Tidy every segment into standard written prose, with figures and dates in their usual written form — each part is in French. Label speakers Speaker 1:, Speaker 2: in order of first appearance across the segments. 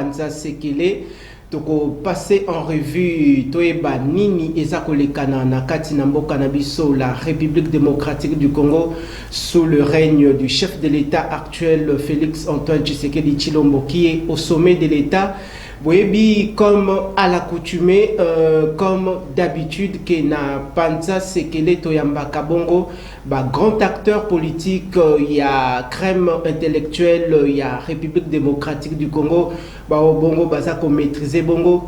Speaker 1: Panza Sekele. Donc, passer en revue Toeba Nini Ezakolekana Nakati Namboka Nabiso, la République démocratique du Congo, sous le règne du chef de l'État actuel, Félix Antoine Tshisekedi Tshilombo, qui est au sommet de l'État. Oui, comme à l'accoutumée, comme d'habitude, que na Panza Sekele Toyamba Kabongo, grand acteur politique, il y a crème intellectuelle, il y a République démocratique du Congo, Bongo Bazako maîtriser Bongo.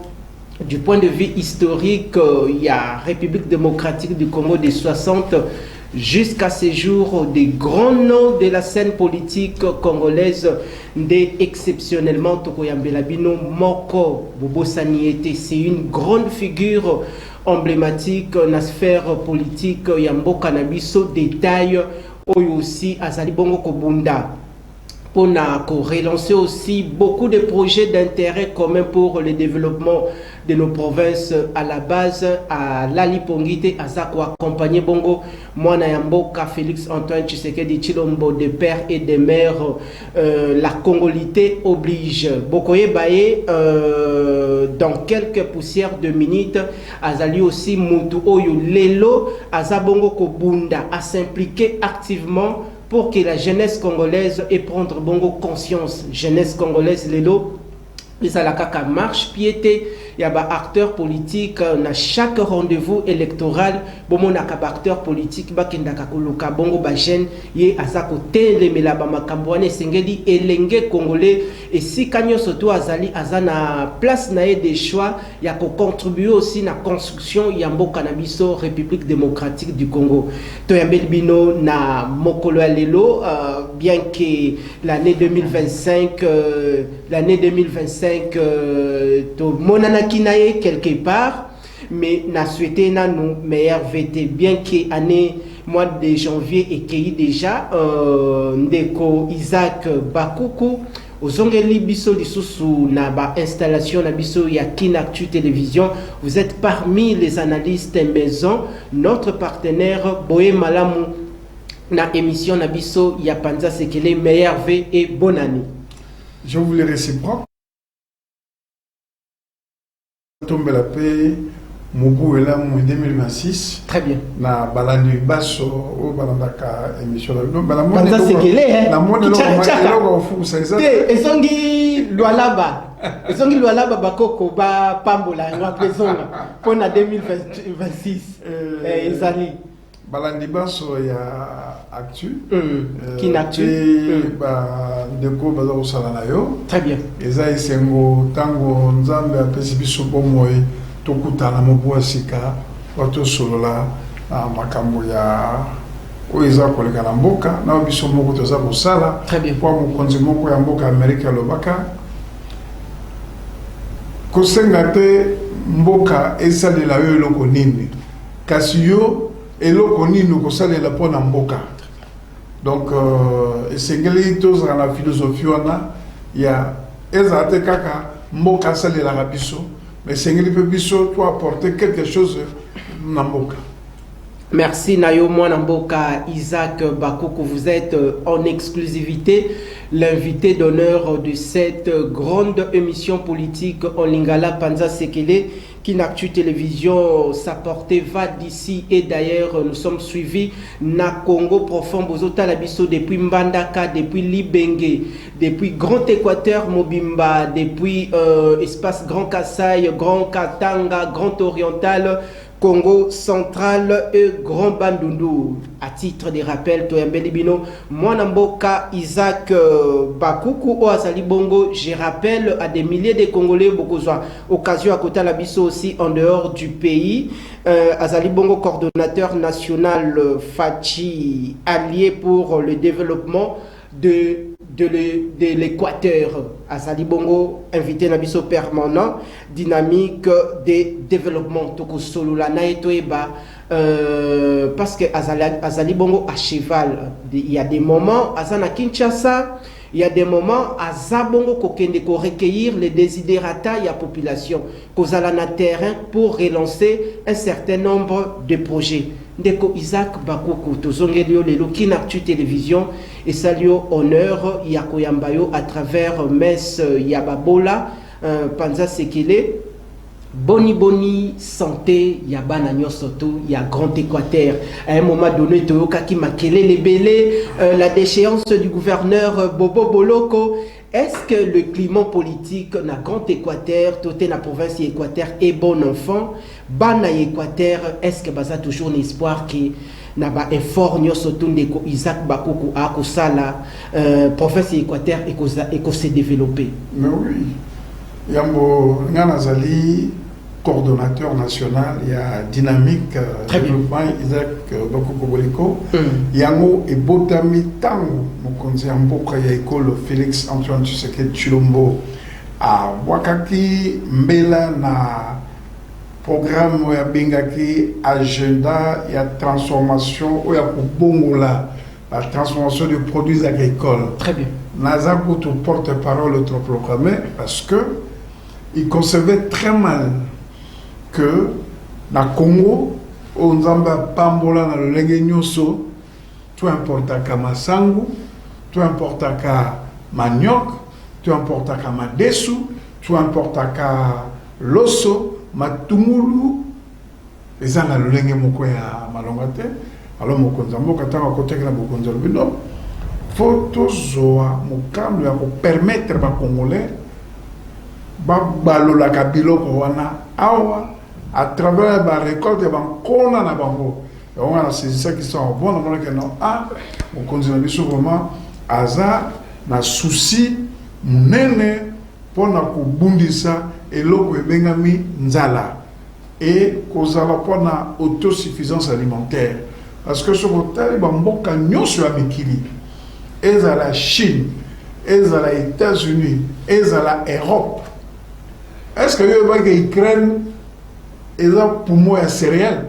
Speaker 1: Du point de vue historique, il y a République démocratique du Congo des 60 jusqu'à ces jours, des grands noms de la scène politique congolaise, des exceptionnellement Tokoyambela Bino Moko Bobo Saniete. C'est une grande figure emblématique dans la sphère politique. Yamboka Nabiso détail aussi Azali Bongo Kobunda. On a relancé aussi beaucoup de projets d'intérêt commun pour le développement de nos provinces à la base, à Lalipongite, à Zako accompagné Bongo, Mwana Yamboka, Félix Antoine Tshisekedi Tshilombo, des pères et des mères, la congolité oblige. Bokoye Baye, dans quelques poussières de minutes, Azali aussi Moutou Oyo Lelo, Azabongo Kobunda, à s'impliquer activement pour que la jeunesse congolaise ait prendre bongo conscience. Jeunesse congolaise, Lelo, les alakaka marche piété. Il y a des acteurs politiques dans chaque rendez-vous électoral. Bon, on a des acteurs politiques qui sont bongo bajen yé azako tele melaba makambouane sengeli elenge congolais et si kanyo soto azali azana place nae des choix il y a contribuer aussi na construction yamboka na biso République démocratique du Congo. To yambel bino na mokolo lelo bien que l'année 2025 to monana Kinaye quelque part, mais n'a souhaité nous meilleur VT bien que année mois de janvier et qu'il déjà ndeko Isaac Bakuku aux ongeli biso lisusu na ba installation na biso ya Kinactu Télévision. Vous êtes parmi les analystes maison, notre partenaire Boé Malamu na émission na biso ya Panza Sekele meilleur V et bonne année.
Speaker 2: Je vous les réciproque. Tombe la paix, Mobu est là en 2026.
Speaker 1: Très bien.
Speaker 2: Na balandi basso au balandaka émission la no
Speaker 1: Panza Sekele hein.
Speaker 2: La monde là fu ça ça.
Speaker 1: Ezongi Lualaba bakoko ba pambola ngwa prezonga pour na 2026 ezali
Speaker 2: balandi basso ya actu
Speaker 1: Kinactu
Speaker 2: ba ndeko baza osala na yo.
Speaker 1: Très bien.
Speaker 2: Eza isengo tango nzambe apesi biso bomoi tokutana mobwasika wato solola makambo ya oeza koleka na mboka na biso moko toza kosala kwa mokonzi moko ya mboka Amerika lobaka kosenga te mboka esalela yo eloko nini kasi yo eloko nini kosalela mpona mboka. Donc esengeli tozala na philosophie wana ya ezala te kaka mboka asalelaka biso mais esengeli mpe biso to apporter quelque chose na mboka.
Speaker 1: Merci Nayo Mwanamboka Isaac Bakuku, vous êtes en exclusivité l'invité d'honneur de cette grande émission politique en Lingala Panza Sekele. Kinactu Télévision, sa portée va d'ici et d'ailleurs nous sommes suivis na Congo profond Bozota Labiso depuis Mbandaka, depuis Libenge, depuis Grand Équateur Mobimba, depuis espace Grand Kasaï, Grand Katanga, Grand Oriental, Congo central et Grand Bandundu. À titre de rappel, Toyambeli Bino, Mwanamboka Isaac Bakuku Oazali Bongo, je rappelle à des milliers de Congolais, beaucoup occasion à côté la biso aussi en dehors du pays. Azali Bongo, coordonnateur national Fachi, allié pour le développement de l'Équateur. Azali Bongo, invité Nabiso permanent, dynamique de développement. Toko solo la naetoeba. Parce que Azali Bongo à cheval. Il y a des moments, Azana Kinshasa, il y a des moments, Azabongo kokende ko recueillir les desiderata de la population, kozala na terrain pour relancer un certain nombre de projets. ndeko Isaac Bakoko tozongeli yo lelo Kinactu télévision et salio honneur ya koyamba yo à travers messe ya babola panza sekele boni santé ya bana nyosoto ya Grand Équateur. À un moment donné toyoka ki makele les belé la déchéance du gouverneur Bobo Boloko. Est-ce que le climat politique na Grand Équateur, toute la province Équateur est bon enfant? Bana Équateur, est-ce que baza toujours un espoir que na ba effort nyosoto ndeko Isaac Bakoko a ko sala province Équateur et ko se développer?
Speaker 2: Mais oui. Yambo Nganazali, coordonnateur national, il y a dynamique développement Isaac Bakoko Boleko. Yango et Botami Tango, Mokonzi Amboka ya école Félix Antoine Tshisekedi Tshilombo à Wakaki Mbela na programme ya bengaki agenda ya transformation ou ya kubongola la transformation de produits agricoles.
Speaker 1: Très bien.
Speaker 2: Nazako tout porte-parole autoproclamé parce que il concevait très mal que na Congo on zamba pambola na lolenge nyoso tout importa ka masangu, tout importa ka manioc, tout importa ka madesu, tout importa ka loso, matumulu eza na lolenge moko ya malongate. Alors mokonza mboka tanga koteka na bokonza lobino photo zoa mokando ya ko permettre ba congolais ba balola kabiloko wana awa à travers la récolte ba kona na bango. On a ces ça qui sont bons dans le non ah mokonza biso vraiment aza na souci munene pona ko bundisa eloko ebengami nzala et kozala pona autosuffisance alimentaire. Parce que sur le terrain, mboka nyonso ya mikili, eza la Chine, eza la États-Unis, eza la Europe. Est-ce que yo ba que Ukraine eza poumon ya céréales?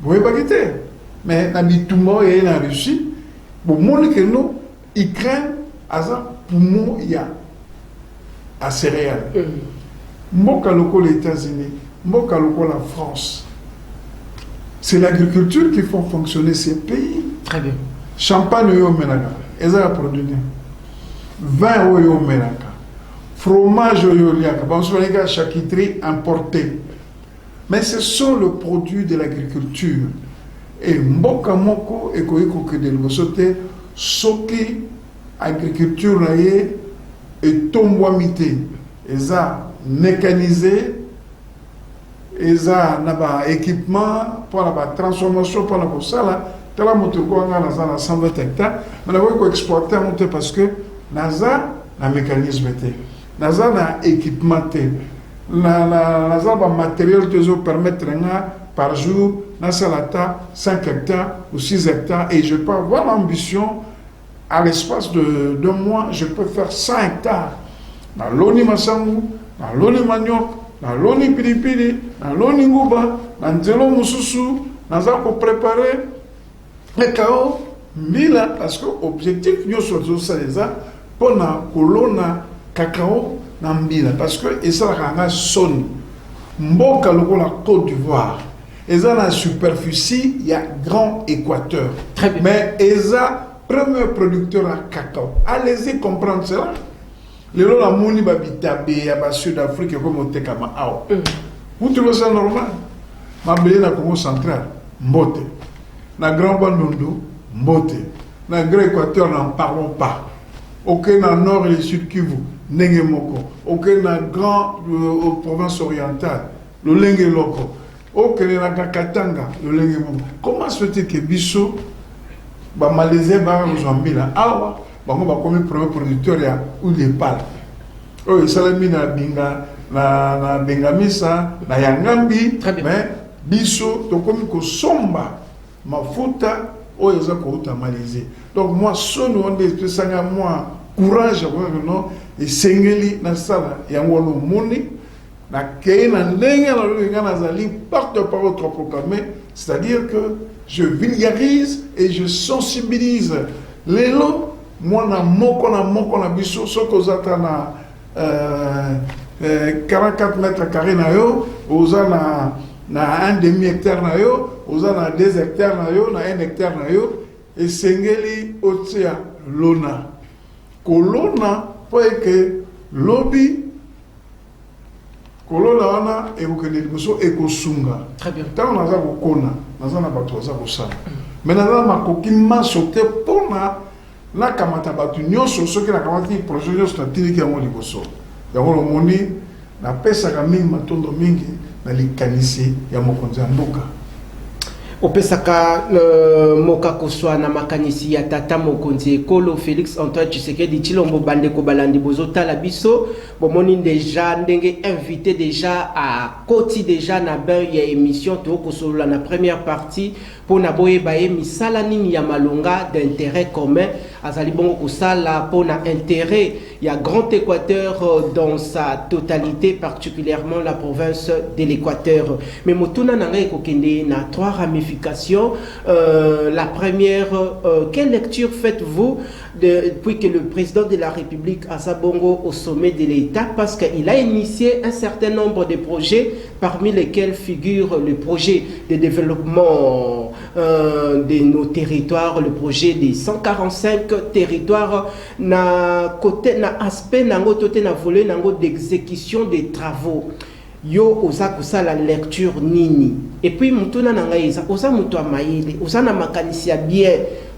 Speaker 2: Vous voyez pas quitter. Mais na bitumo et na Russie, bon monde que nous Ukraine eza poumon ya à céréales. Mboka loko les États-Unis, mboka loko la France. C'est l'agriculture qui fait fonctionner ces pays.
Speaker 1: Très bien.
Speaker 2: Champagne yo menaka, eza produit. Vin yo menaka. Fromage yo liaka, bon sonika charcuterie importée. Mais ce sont le produit de l'agriculture. Et mboka moko ekoiko ke de losote soki agriculture na ye et tombwamité. Eza mécanisé. Eza naba équipement pour la transformation pour la sala tala motoko nga naza na 120 hectares mais na ko exploiter monter parce que naza na mécanisme té naza na équipement té naza ba matériel que zo permettre nga par jour na salata 5 hectares ou 6 hectares et je peux avoir l'ambition à l'espace de 2 mois je peux faire 100 hectares na loni masangu na loni manioc na loni pilipili, na loni nguba, na nzelo mususu, naza ko préparer le kao mbila parce que objectif nyoso zosa eza pona kolona cacao na mbila parce que esa ranga son mboka lokola Côte d'Ivoire eza na superficie ya Grand Équateur. Mais eza premier producteur à cacao. Allez-y comprendre cela. Les gens la moni babitabe ya ba Sud-Afrique comme au tekama ao. Vous trouvez ça normal? Ma belé na Congo central, mbote. Na Grand Bandundu, mbote. Na Grand Équateur n'en parlons pas. Ok na Nord et Sud Kivu, nenge moko. Ok na Grand province orientale, le lenge loko. Ok na Katanga, le lenge moko. Comment se fait-il que biso ba Malaisien ba Mozambique là awa bango ba comme premier producteur ya ou les pales. Oh salami na binga na bengamisa na yangambi mais biso to comme ko somba mafuta o eza ko uta Malaisie. Donc moi son on est sanga moi courage non et sengeli na sala yango lo moni na keina ndenge na lo ngana zali porte-parole trop proclamé, c'est-à-dire que je vulgarise et je sensibilise les lots. Moi, na moko na biso, soko zata na 44 mètres carrés na yo, oza na na 1 demi-hectare na yo, oza na 2 hectares na yo, na 1 hectare na yo, et sengeli otia lona. Kolona, pour que lobby, kolona wana, et vous connaissez le ekosunga.
Speaker 1: Très bien.
Speaker 2: Tant on a ça au kona, on a na bato ça au sang. Mais na ma kokima sauté pour na kamata batu nyonso soki na kamati projet nyonso na tili ki yango liboso. Yango lo moni na pesa ka mingi matondo mingi na likanisi ya mokonzi ya mboka.
Speaker 1: Opesaka moka koswa na makanisi ya tata mokonzi ekolo Félix Antoine Tshisekedi Tshilombo bandeko balandi bozota la biso bomoni déjà ndenge invité déjà à koti déjà na ben ya émission to kosolola na première partie pour na boye baye misala nini ya malonga d'intérêt commun azali bongo kosala pour na intérêt ya Grand Équateur dans sa totalité, particulièrement la province de l'Équateur. Mais motuna nanga ekokende na 3 ramifications. La première, quelle lecture faites-vous depuis que le président de la République Azabongo au sommet de l'État, parce qu'il a initié un certain nombre de projets, parmi lesquels figure le projet de développement de nos territoires, le projet des 145 territoires, na côté na aspect nango toté na volet nango d'exécution des travaux. Yo oza kusa la lecture nini. Et puis mutuna nanga isa oza mutu amayele, oza na makanisi ya bien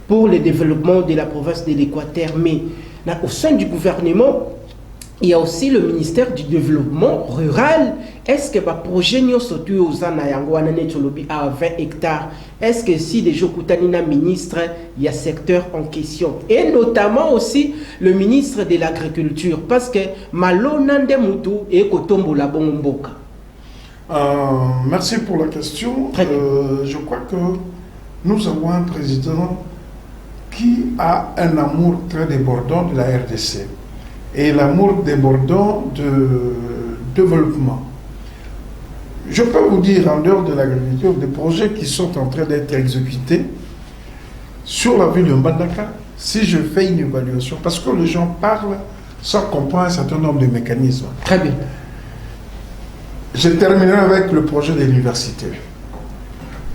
Speaker 1: pour le développement de la province de l'Équateur, mais au sein du gouvernement, il y a aussi le ministère du développement rural. Est-ce que le projet à 20 hectares, est-ce que si les gens ministre, il y a secteur en question, et notamment aussi le ministre de l'Agriculture, parce que Malonande Moutou et Kotombo la Bomboka.
Speaker 2: Merci pour la question. Je crois que nous avons un président qui a un amour très débordant de la RDC et l'amour débordant de développement. Je peux vous dire, en dehors de l'agriculture, des projets qui sont en train d'être exécutés sur la ville de Mbandaka, si je fais une évaluation, parce que les gens parlent sans comprendre un certain nombre de mécanismes.
Speaker 1: Très bien.
Speaker 2: Je terminerai avec le projet de l'université.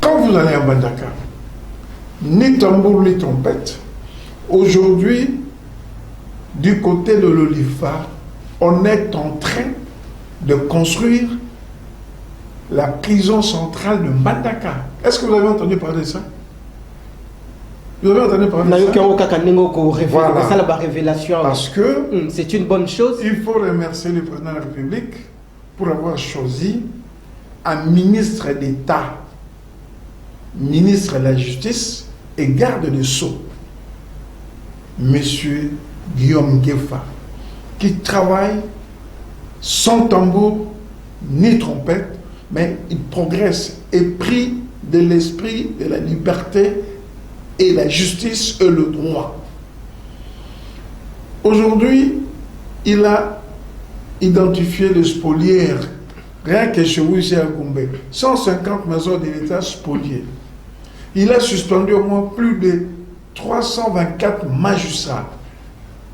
Speaker 2: Quand vous allez à Mbandaka, ni tambour ni trompette, aujourd'hui, du côté de l'Olifa, on est en train de construire la prison centrale de Mbandaka. Est-ce que vous avez entendu parler de ça? Vous avez entendu parler de ça?
Speaker 1: Voilà. Révélation.
Speaker 2: Parce que
Speaker 1: c'est une bonne chose.
Speaker 2: Il faut remercier le président de la République pour avoir choisi un ministre d'État, ministre de la Justice et garde des Sceaux, Monsieur Guillaume Gueffa, qui travaille sans tambour ni trompette, mais il progresse et pris de l'esprit de la liberté et la justice et le droit. Aujourd'hui, il a identifié le spoliaire, rien que chez vous ici à Goumbé, 150 maisons de l'État spoliées. Il a suspendu au moins plus de 324 magistrats,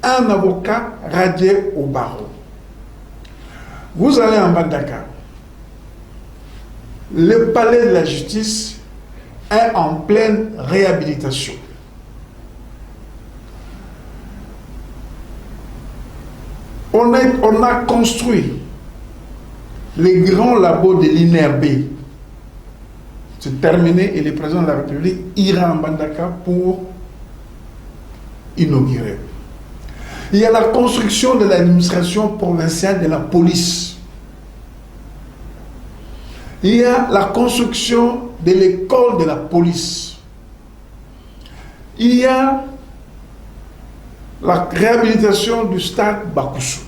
Speaker 2: un avocat radié au barreau. Vous allez en Mbandaka, le palais de la justice est en pleine réhabilitation. On a construit les grands labos de l'INRB. C'est terminé et le président de la République ira en Mbandaka pour inaugurer. Il y a la construction de l'administration provinciale de la police. Il y a la construction de l'école de la police. Il y a la réhabilitation du stade Bakusu.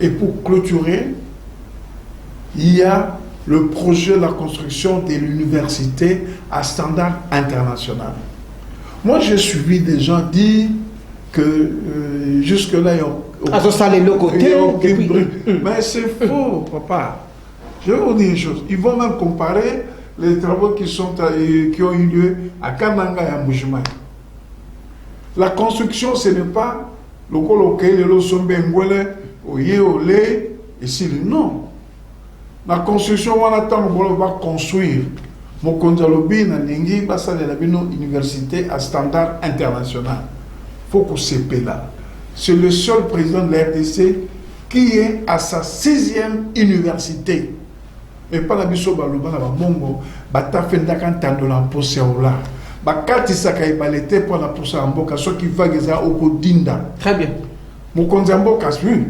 Speaker 2: Et pour clôturer, il y a le projet de la construction de l'université à standard international. Moi, j'ai suivi des gens dire que jusque-là, mais c'est faux, papa. Je vais vous dire une chose. Ils vont même comparer les travaux qui ont eu lieu à Kananga et à Mbujimaï. La construction, ce n'est pas le coloqué, le sombe ngwele, oye olé, et si non. La construction, on attend qu'on va construire. Mon konzalobi na ningi basa de la université à standard international. Faut qu'on s'épelle là. C'est le seul président de la RDC qui est à sa 6e université. Et pas la biso baluba na bongo bata fenda kan tandola posé ola. Bakati sakai balete pour la posé mboka so qui va geza okodinda.
Speaker 1: Très bien.
Speaker 2: Mon konzamboka oui.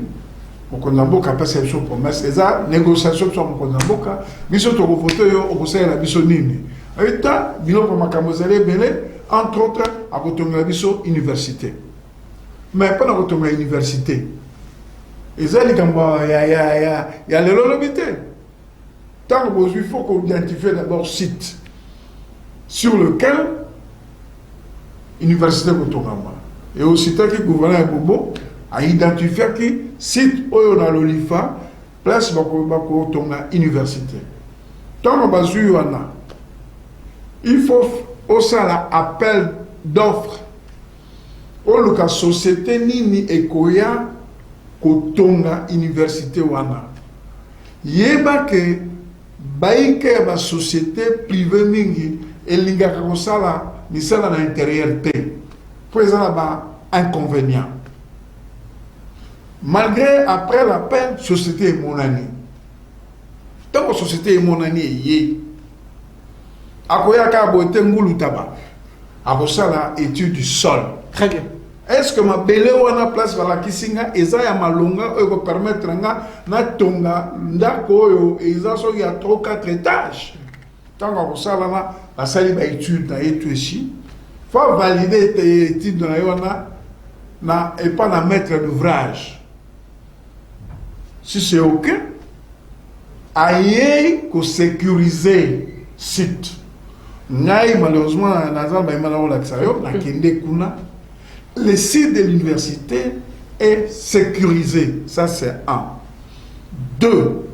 Speaker 2: Mon konzamboka passe sur promesse eza négociation sur mon konzamboka biso to voter yo okosala la biso nini. Eta biloko makambo zele belé entre autres à kotonga biso université. Mais pas dans kotonga université. Ezali kamba ya lelo lobité. Tant qu'il faut qu'on identifie d'abord site sur lequel l'université Kotongama. Et aussi, tant que le gouverneur Bobo a identifié que site où on a l'Olifa, place Kotongama université. Tant que il faut aussi l'appel d'offres. Où la société Nini Ekoya Kotongama université wana. Yeba que baïke ba société privée mingi elinga kosala misala na intérieur te pour ça ba inconvénient malgré après la peine société est mon année tant que société est mon année yé akoya ka bote ngulu taba akosala étude du sol.
Speaker 1: Très bien.
Speaker 2: Est-ce que ma belle wana place vala kisinga eza ya malonga eko permettre nga na tonga ndako oyo eza so ya 3-4 étages tant que ça là la salle ba étude na etu ici faut valider tes études na yona na et pas la maître d'ouvrage si c'est OK aye ko sécuriser site ngai malheureusement na zamba imana ola ksayo na kende kuna. Le site de l'université est sécurisé. Ça, c'est un. 2.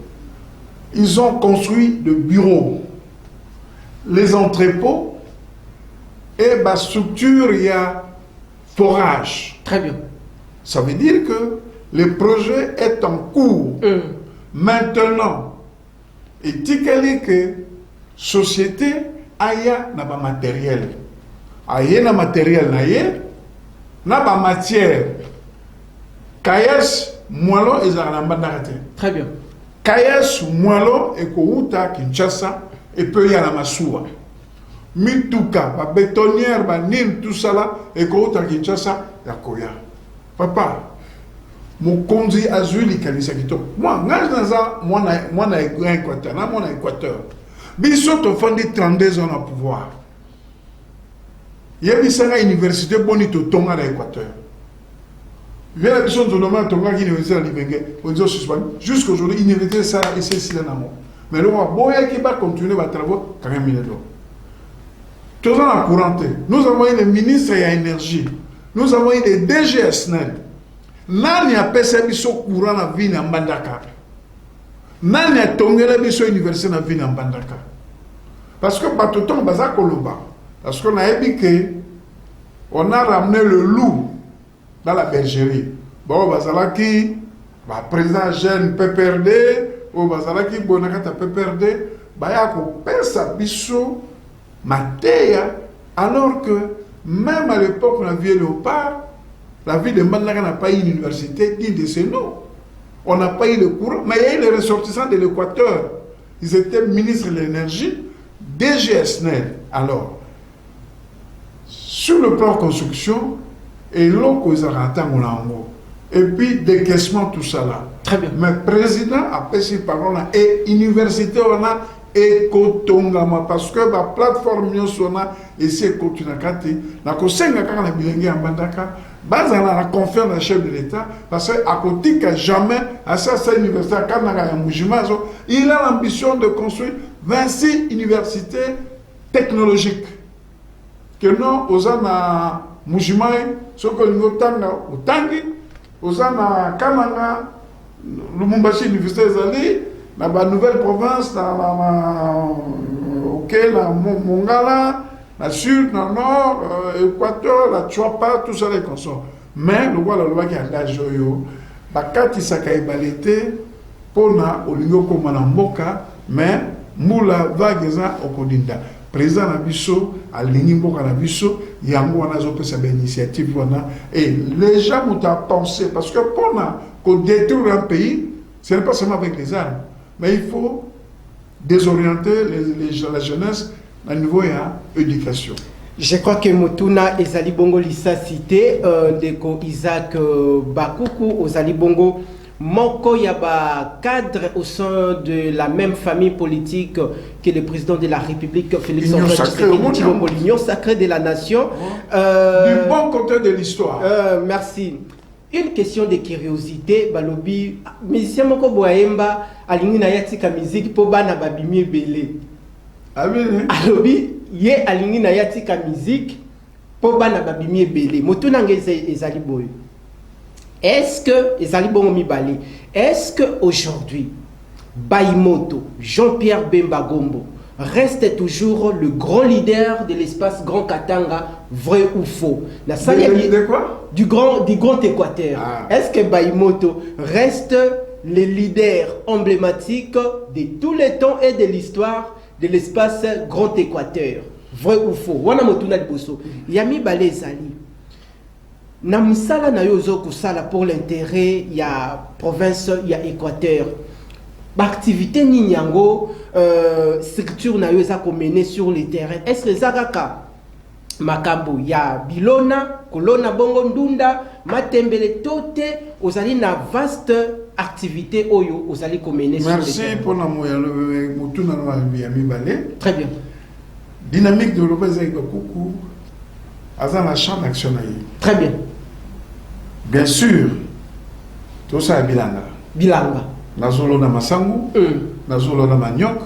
Speaker 2: Ils ont construit le bureau, les entrepôts et la structure, il y a forage.
Speaker 1: Très bien.
Speaker 2: Ça veut dire que le projet est en cours. Maintenant, est-il que société aya n'a pas matériel. Aya n'a matériel n'a pas matière. Kayes Mwalo et Zaranambandarte.
Speaker 1: Très bien.
Speaker 2: Kayes Mwalo et Kouta Kinshasa et peu y a la Massoua. Mituka, ba bétonnière, ba nil, tout ça là, et Kouta Kinshasa, ya Koya. Papa, mon conduit azuli Kanisakito. Moi, moi, na Équateur, moi, na Équateur. Bissot au fond de 32 ans au pouvoir. Il y a une université bonite au Tonga à l'Équateur. Il y a des gens qui ont Tonga qui université à l'Ibenge. Jusqu'aujourd'hui, l'université ça et c'est si là. Mais le roi qui va continuer les travaux quand même $1000. Tous en la courante. Nous avons eu le ministre de l'énergie. Nous avons eu le DGSNEL. Nani a pesa biso courant na ville en Mbandaka. Nani a tongela biso université na ville en Mbandaka. Parce que Batoton baza Koloba. Parce qu'on a dit qu'on a ramené le loup dans la bergerie. Bon, Bazalaki, président jeune PPRD, ou Bazalaki, Bonakata PPRD, Bayako Pesa Bisso, Matéa, alors que même à l'époque, on a vu Léopard, la ville de Mbandaka n'a pas eu une université digne de ce nom. On n'a pas eu le courant, mais il y a eu les ressortissants de l'Équateur. Ils étaient ministres de l'énergie, DGSNEL. Alors, sur le plan construction, et l'eau qu'ils ont et puis décaissement, tout ça là.
Speaker 1: Très bien.
Speaker 2: Mais le président a passé par là et l'université on a Ekotongama parce que la plateforme Nyosona et c'est Kotunakati, la Kosenga quand la bilingue en Bandaka, base à la confiance dans le chef de l'État parce qu'à côté que jamais à cette université à Kanaka Moujimazo, il a l'ambition de construire 26 universités technologiques. Que non, aux ana Mujimai, ce que nous avons au Tangi, aux ana Kananga, Lumumbashi Université Zali, dans la nouvelle province, la Mongala, la Sud, dans le Nord, Équateur, la Chuapa, tout ça les consorts. Mais le loi qui a engagé, Bakati Sakai Balete, pona olingo ko manamboka mais mula vageza okodinda président na biso alingi mboka na biso yango wana azopesa ba initiative wana et les gens ont pensé parce que pona ko détruire un pays ce n'est pas seulement avec les armes mais il faut désorienter la jeunesse à niveau de l'éducation.
Speaker 1: Je crois que Motuna ezali bongo lisa cité ndeko Isaac Bakuku ozali bongo moko ya ba cadre au sein de la même famille politique que le président de la République Félix Antoine Tshisekedi, l'Union sacrée de la nation.
Speaker 2: Du bon côté de l'histoire.
Speaker 1: Merci. Une question de curiosité, balobi musicien moko boyemba alingi na yatika musique po bana babimi belé.
Speaker 2: Amen.
Speaker 1: Alobi ye alingi na yatika musique po bana babimi belé. Motuna ngeze ezali boy. Est-ce que ezali bongo mibale? Est-ce que aujourd'hui Baymoto, Jean-Pierre Bemba Gombo reste toujours le grand leader de l'espace Grand Katanga, vrai ou faux? La
Speaker 2: de quoi?
Speaker 1: Du grand Équateur. Ah. Est-ce que Baymoto reste le leader emblématique de tous les temps et de l'histoire de l'espace Grand Équateur? Vrai ou faux? Wana motuna liboso. Yami bale ezali. Na musala na yozo kusala pour l'intérêt ya province ya Équateur. L'activité Ninyango, structure na yoza mener sur le terrain. Est-ce que Zagaka Makambo ya Bilona, Kolona Bongo Ndunda, Matembele Tote, ozali na vaste activité oyo ozali mener sur le terrain.
Speaker 2: Merci pour la motuna na mi balé.
Speaker 1: Très bien.
Speaker 2: Dynamique de l'Obézé Bakuku, azan la champ d'action.
Speaker 1: Très bien.
Speaker 2: Bien sûr, tout ça est bilanga.
Speaker 1: Bilanga.
Speaker 2: Nazolo na masangu, nazolo na maniok,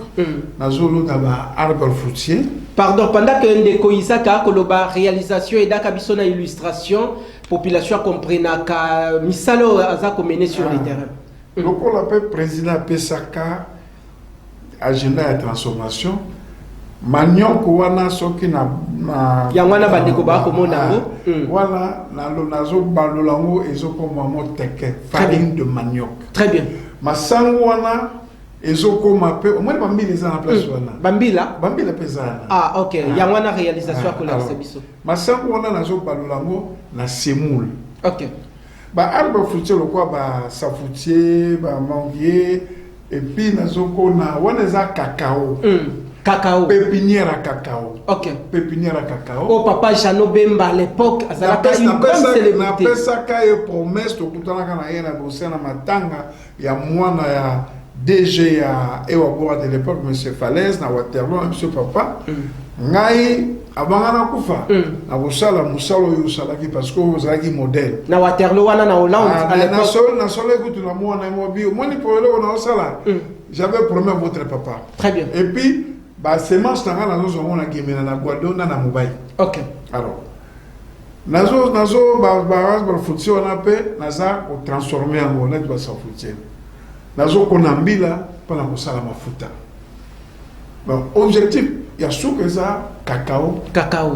Speaker 2: nazolo na arbre fruitier.
Speaker 1: Pardon, pendant que Ndeko Isaac a koloba réalisation et d'akabiso na illustration, population comprena ka misalo aza mené sur le terrain.
Speaker 2: Donc on l'appelle président Pesaka, agenda de transformation. Maniok wana soki na
Speaker 1: yangwana bandeko ba komona ngo
Speaker 2: wana na lo nazo balolango ezoko mamo teke farine de manioc.
Speaker 1: Très bien.
Speaker 2: Masango wana ezoko mape au moins bambila eza na place wana. Bambila pesa.
Speaker 1: Ah OK, yangwana réalisation ko la biso.
Speaker 2: Masango wana nazo balolango na semoule.
Speaker 1: OK.
Speaker 2: Ba arbre fruitier lokwa ba safoutier, ba manguier et puis nazo kona wana eza cacao.
Speaker 1: Cacao.
Speaker 2: Pépinière à cacao.
Speaker 1: Ok.
Speaker 2: Pépinière à cacao.
Speaker 1: Oh papa Jano Bemba à l'époque, ça a une grande célébrité.
Speaker 2: Na pesa ka e promesse to kutana kana yena bosana matanga ya mwana ya DG ya Ewa Bora de l'époque monsieur Falaise na Waterloo monsieur papa. Ngai abangana kufa. Na bosala musalo yo salaki parce que vous avez modèle.
Speaker 1: Na Waterloo wana na Hollande
Speaker 2: à l'époque. Na solo kutu na mwana mobile. Moi ni pour le na osala. J'avais promis à votre papa.
Speaker 1: Très bien.
Speaker 2: Et puis bah semence tanga nazo zomona gemena na Guadona na Mobile.
Speaker 1: OK.
Speaker 2: Alors nazo ba futsi wana pe naza ko transformer en honnête ba sa futsi. Nazo konambila pour la kosala mafuta. Bon, objectif ya sucre ça cacao.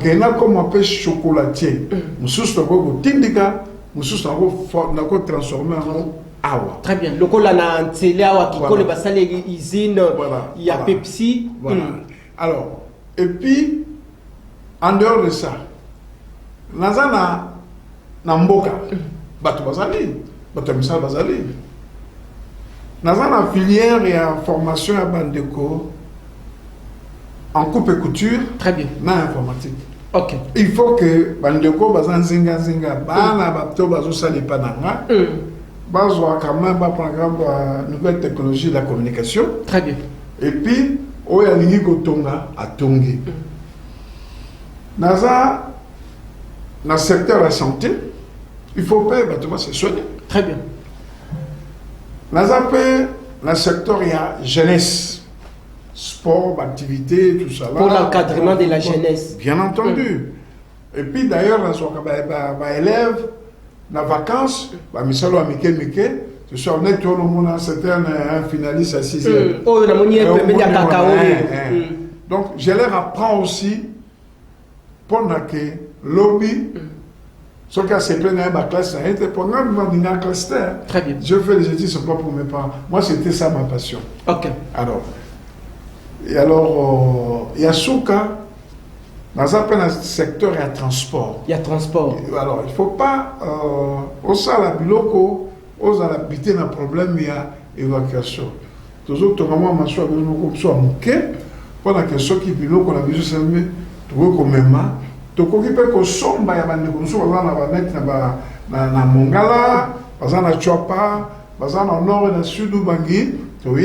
Speaker 2: Kena comme un peu chocolatier. Mususu ko tindika, mususu na ko transformer en awa.
Speaker 1: Très bien. Le cola na ntele awa qui colle basale usine il y a Pepsi.
Speaker 2: Voilà. Alors et puis en dehors de ça nazana na mboka bato bazali bato misala bazali nazana filière et en formation à bandeko en coupe et couture.
Speaker 1: Très bien.
Speaker 2: Na informatique.
Speaker 1: OK.
Speaker 2: Il faut que bandeko bazan zinga bana bato bazo sali pananga. Bazwa quand même un programme de nouvelle technologie de la communication.
Speaker 1: Très bien.
Speaker 2: Et puis, on a lié Gotonga à Tongi. Dans le secteur de la santé, il faut payer, se soigner.
Speaker 1: Très bien.
Speaker 2: Dans le secteur, il y a jeunesse, sport, activité, tout ça.
Speaker 1: Pour l'encadrement de la jeunesse.
Speaker 2: Bien entendu. Et puis d'ailleurs, dans les élèves, dans les vacances, misalo amike ce soit honnête, tout le monde c'était un finaliste à 6e.
Speaker 1: Oh, la monnaie est cacao.
Speaker 2: Donc, je leur apprends aussi pour que lobby Ce qui a se plaint dans ma classe,
Speaker 1: Très bien.
Speaker 2: je fais les études, c'est pas pour mes parents. Moi, c'était ça ma passion.
Speaker 1: Ok.
Speaker 2: Alors, il y a Souka, dans un secteur, il y a transport.
Speaker 1: Il y a transport.
Speaker 2: Alors, il ne faut pas, au sein de la biloko, aux habiter un problème, il y a évacuation. Tous autres, maman, ma soeur, soit mouké, pendant que ceux qui biloko, la vision, c'est tu vois comme même, tu peux que somba, il y a des gens qui sont na Mongala, na Chouapa, na nord et na sud du Bangui, tu vois,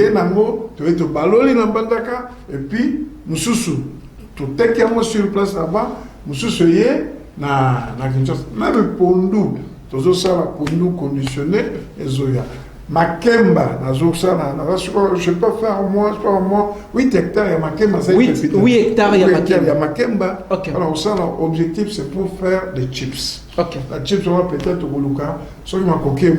Speaker 2: tu es baloli na Bandaka, et puis, nous sous tu es sur place là-bas, nous sous na Kinshasa, même Pondu, tu as ça la Pondu conditionné, et Zoya. Makemba, je peux faire moi, 8 hectares, il y a Makemba.
Speaker 1: 8 hectares, il y a
Speaker 2: Makemba.
Speaker 1: Okay.
Speaker 2: Alors, ça, l'objectif, c'est pour faire des chips.
Speaker 1: Okay.
Speaker 2: La chips, on va peut-être au Goluka, soit il m'a coqué,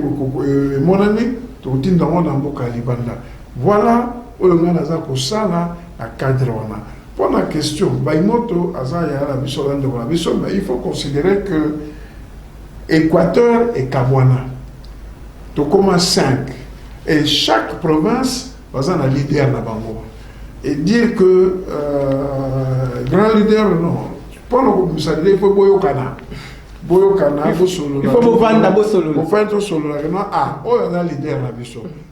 Speaker 2: mon ami, tu as dit dans mon Libanda. Voilà, on a ça, la cadre. Pour la question, il faut considérer que Équateur et Kabwana. Tu commences 5. Et chaque province va avoir un leader là-bas. Et dire que grand leader, non. Pour le saluer, il faut Boyokana. Boyokana, il faut solo.
Speaker 1: Il faut vendre solo.
Speaker 2: Il faut faire solo. Ah, on a un leader là-bas.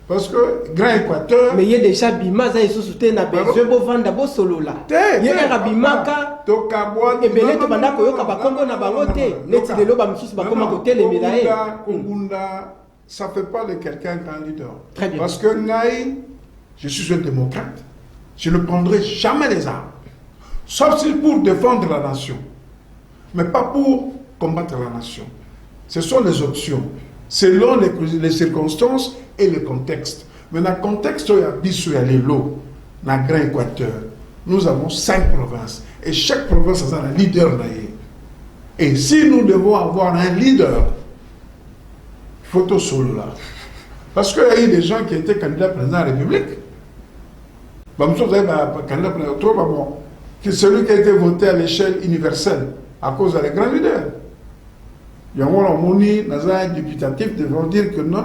Speaker 2: Parce que grand Équateur.
Speaker 1: Mais il y a déjà Bimasa et Sous-Souté n'a besoin de vendre solo là. Il y a un Bimaka. Et bien, tu vas dire que tu vas combo na bangote. Net de l'eau, tu vas combo côté les médailles.
Speaker 2: Ça ne fait pas de quelqu'un grand leader.
Speaker 1: Très bien.
Speaker 2: Parce que Naï, je suis un démocrate, je ne prendrai jamais les armes. Sauf si pour défendre la nation. Mais pas pour combattre la nation. Ce sont les options, selon les circonstances et le contexte. Mais dans le contexte, il y a Bissou, il y a l'Elo, dans le Grand Équateur. Nous avons 5 provinces. Et chaque province a un leader. Et si nous devons avoir un leader, photo solo là. Parce qu'il y a eu des gens qui étaient candidats président de la République. Celui qui a été voté à l'échelle universelle à cause des grands leaders. Il y a un députatif devant dire que non,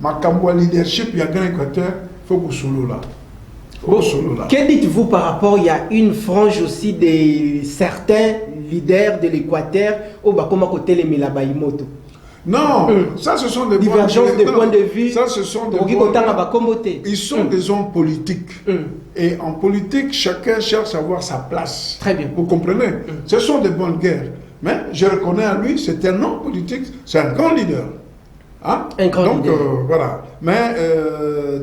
Speaker 2: ma leadership, il y a un grand Équateur, il faut que solo là.
Speaker 1: Que dites-vous par rapport, il y a une frange aussi de certains leaders de l'Équateur au Bakoma côté les Milabaïmoto.
Speaker 2: Non, ça ce sont des
Speaker 1: divergences de points de vue.
Speaker 2: Ça ce sont des ils sont des hommes politiques. Et en politique, chacun cherche à avoir sa place.
Speaker 1: Très bien.
Speaker 2: Vous comprenez? Ce sont des bonnes guerres. Mais je reconnais à lui, c'est un homme politique, c'est un grand leader. Hein? Un grand leader. Voilà. Mais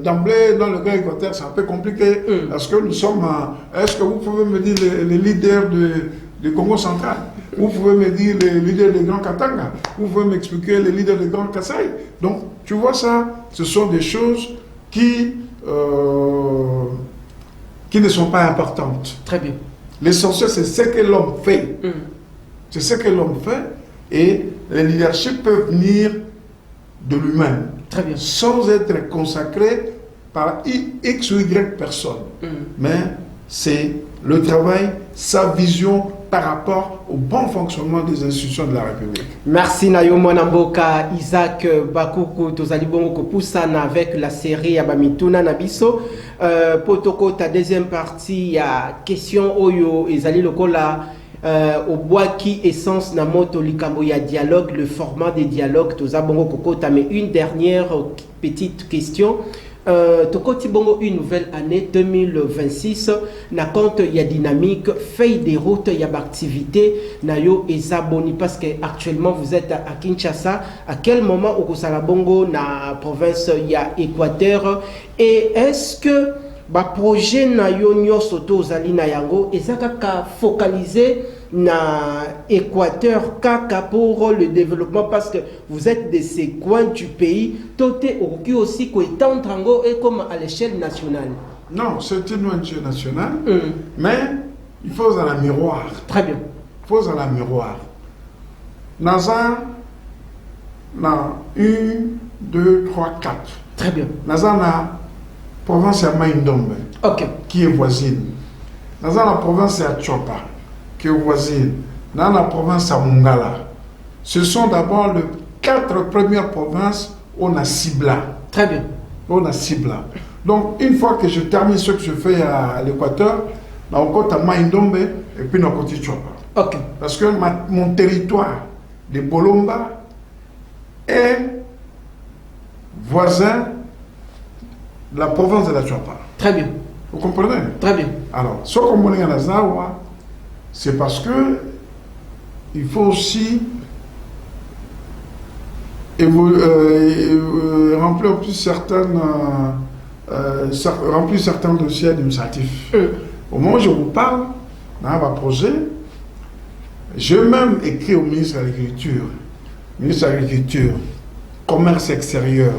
Speaker 2: d'emblée, dans le Grand Équateur, c'est un peu compliqué. Parce que nous sommes. Est-ce que vous pouvez me dire les leaders du Congo central? Vous pouvez me dire les leaders des Grands Katanga. Vous pouvez m'expliquer les leaders des Grands Kasaï. Donc, tu vois ça, ce sont des choses qui ne sont pas importantes.
Speaker 1: Très bien.
Speaker 2: L'essentiel, c'est ce que l'homme fait. C'est ce que l'homme fait. Et le leadership peut venir de lui-même.
Speaker 1: Très bien.
Speaker 2: Sans être consacré par X ou Y personne. Mais c'est le travail, sa vision par rapport au bon fonctionnement des institutions de la République.
Speaker 1: Merci Nayo Mwanamboka, Isaac Bakuku, Tozali Bongo Kopusana avec la série Abamituna Nabiso. Potoko, ta deuxième partie, il y a question Oyo, Ezali Lokola, au bois qui essence na moto likambo ya dialogue, le format des dialogues, Tozabongo Kokota, mais une dernière petite question. Tokoti Bongo, une nouvelle année 2026, na compte il y a dynamique, feuille des routes, il y a activité, nayo et zaboni parce que actuellement vous êtes à Kinshasa. À quel moment au Kosala Bongo na province il y a Équateur et est-ce que ba projet nayo nyoso to zali na yango ezaka focaliser na Équateur kaka pour le développement parce que vous êtes de ces coins du pays toté aussi ko étendre et comme à l'échelle nationale.
Speaker 2: Non, c'est une ONG nationale, mais il faut à la miroir.
Speaker 1: Très bien.
Speaker 2: Il faut à la miroir. Naza, na 1, 2, 3, 4.
Speaker 1: Très bien.
Speaker 2: Naza na province à Maïndombe, qui est voisine. Naza na province à Tchopa, qui est voisine. Dans la province à Mongala, Ce sont d'abord les 4 premières provinces où on a ciblé.
Speaker 1: Très bien.
Speaker 2: On a ciblé. Donc, une fois que je termine ce que je fais à l'Équateur, on compte à Maïndombe et puis on continue.
Speaker 1: Ok.
Speaker 2: Parce que mon territoire de Bolomba est voisin de la province de la Chuapa.
Speaker 1: Très bien.
Speaker 2: Vous comprenez?
Speaker 1: Très bien.
Speaker 2: Alors, ce qu'on est à Nazawa, c'est parce que il faut aussi remplir plus certains dossiers administratifs. Au moment où je vous parle, dans un projet, j'ai même écrit au ministre de l'Agriculture, Commerce extérieur,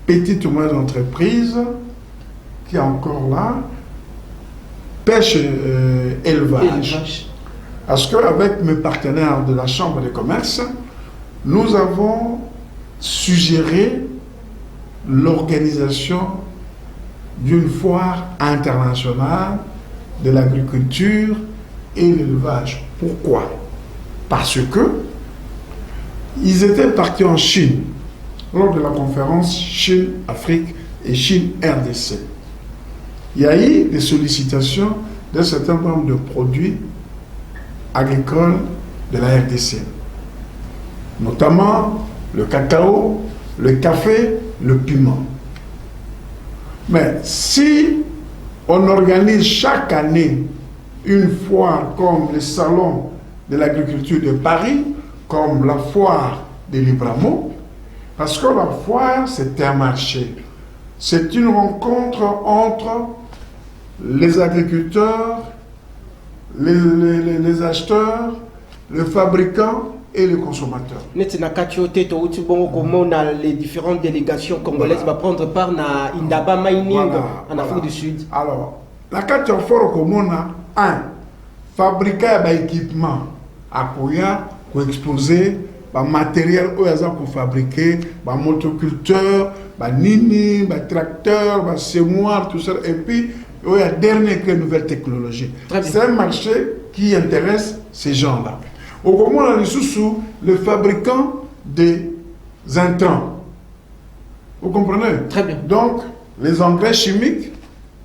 Speaker 2: petite ou moyenne entreprise, qui est encore là, pêche élevage. Parce qu'avec mes partenaires de la Chambre de commerce, nous avons suggéré l'organisation d'une foire internationale de l'agriculture et l'élevage. Pourquoi? Parce que ils étaient partis en Chine lors de la conférence Chine-Afrique et Chine-RDC. Il y a eu des sollicitations d'un certain nombre de produits agricoles de la RDC, notamment le cacao, le café, le piment. Mais si on organise chaque année une foire comme le salon de l'agriculture de Paris, comme la foire de Libramo, parce que la foire c'est un marché, c'est une rencontre entre les agriculteurs, les acheteurs, les fabricants et les consommateurs.
Speaker 1: Les différentes délégations congolaises vont prendre part à Indaba Mining en Afrique du Sud.
Speaker 2: Alors, la carte en fort commun a fabriquer un équipement à Koya pour exposer le matériel pour fabriquer un motoculteur, un nini, un tracteur, un semoir, tout ça. Et puis, il y a dernier que nouvelle technologie. C'est un marché qui intéresse ces gens-là. Au moment où on a le fabricant des intrants. Vous comprenez?
Speaker 1: Très bien.
Speaker 2: Donc, les engrais chimiques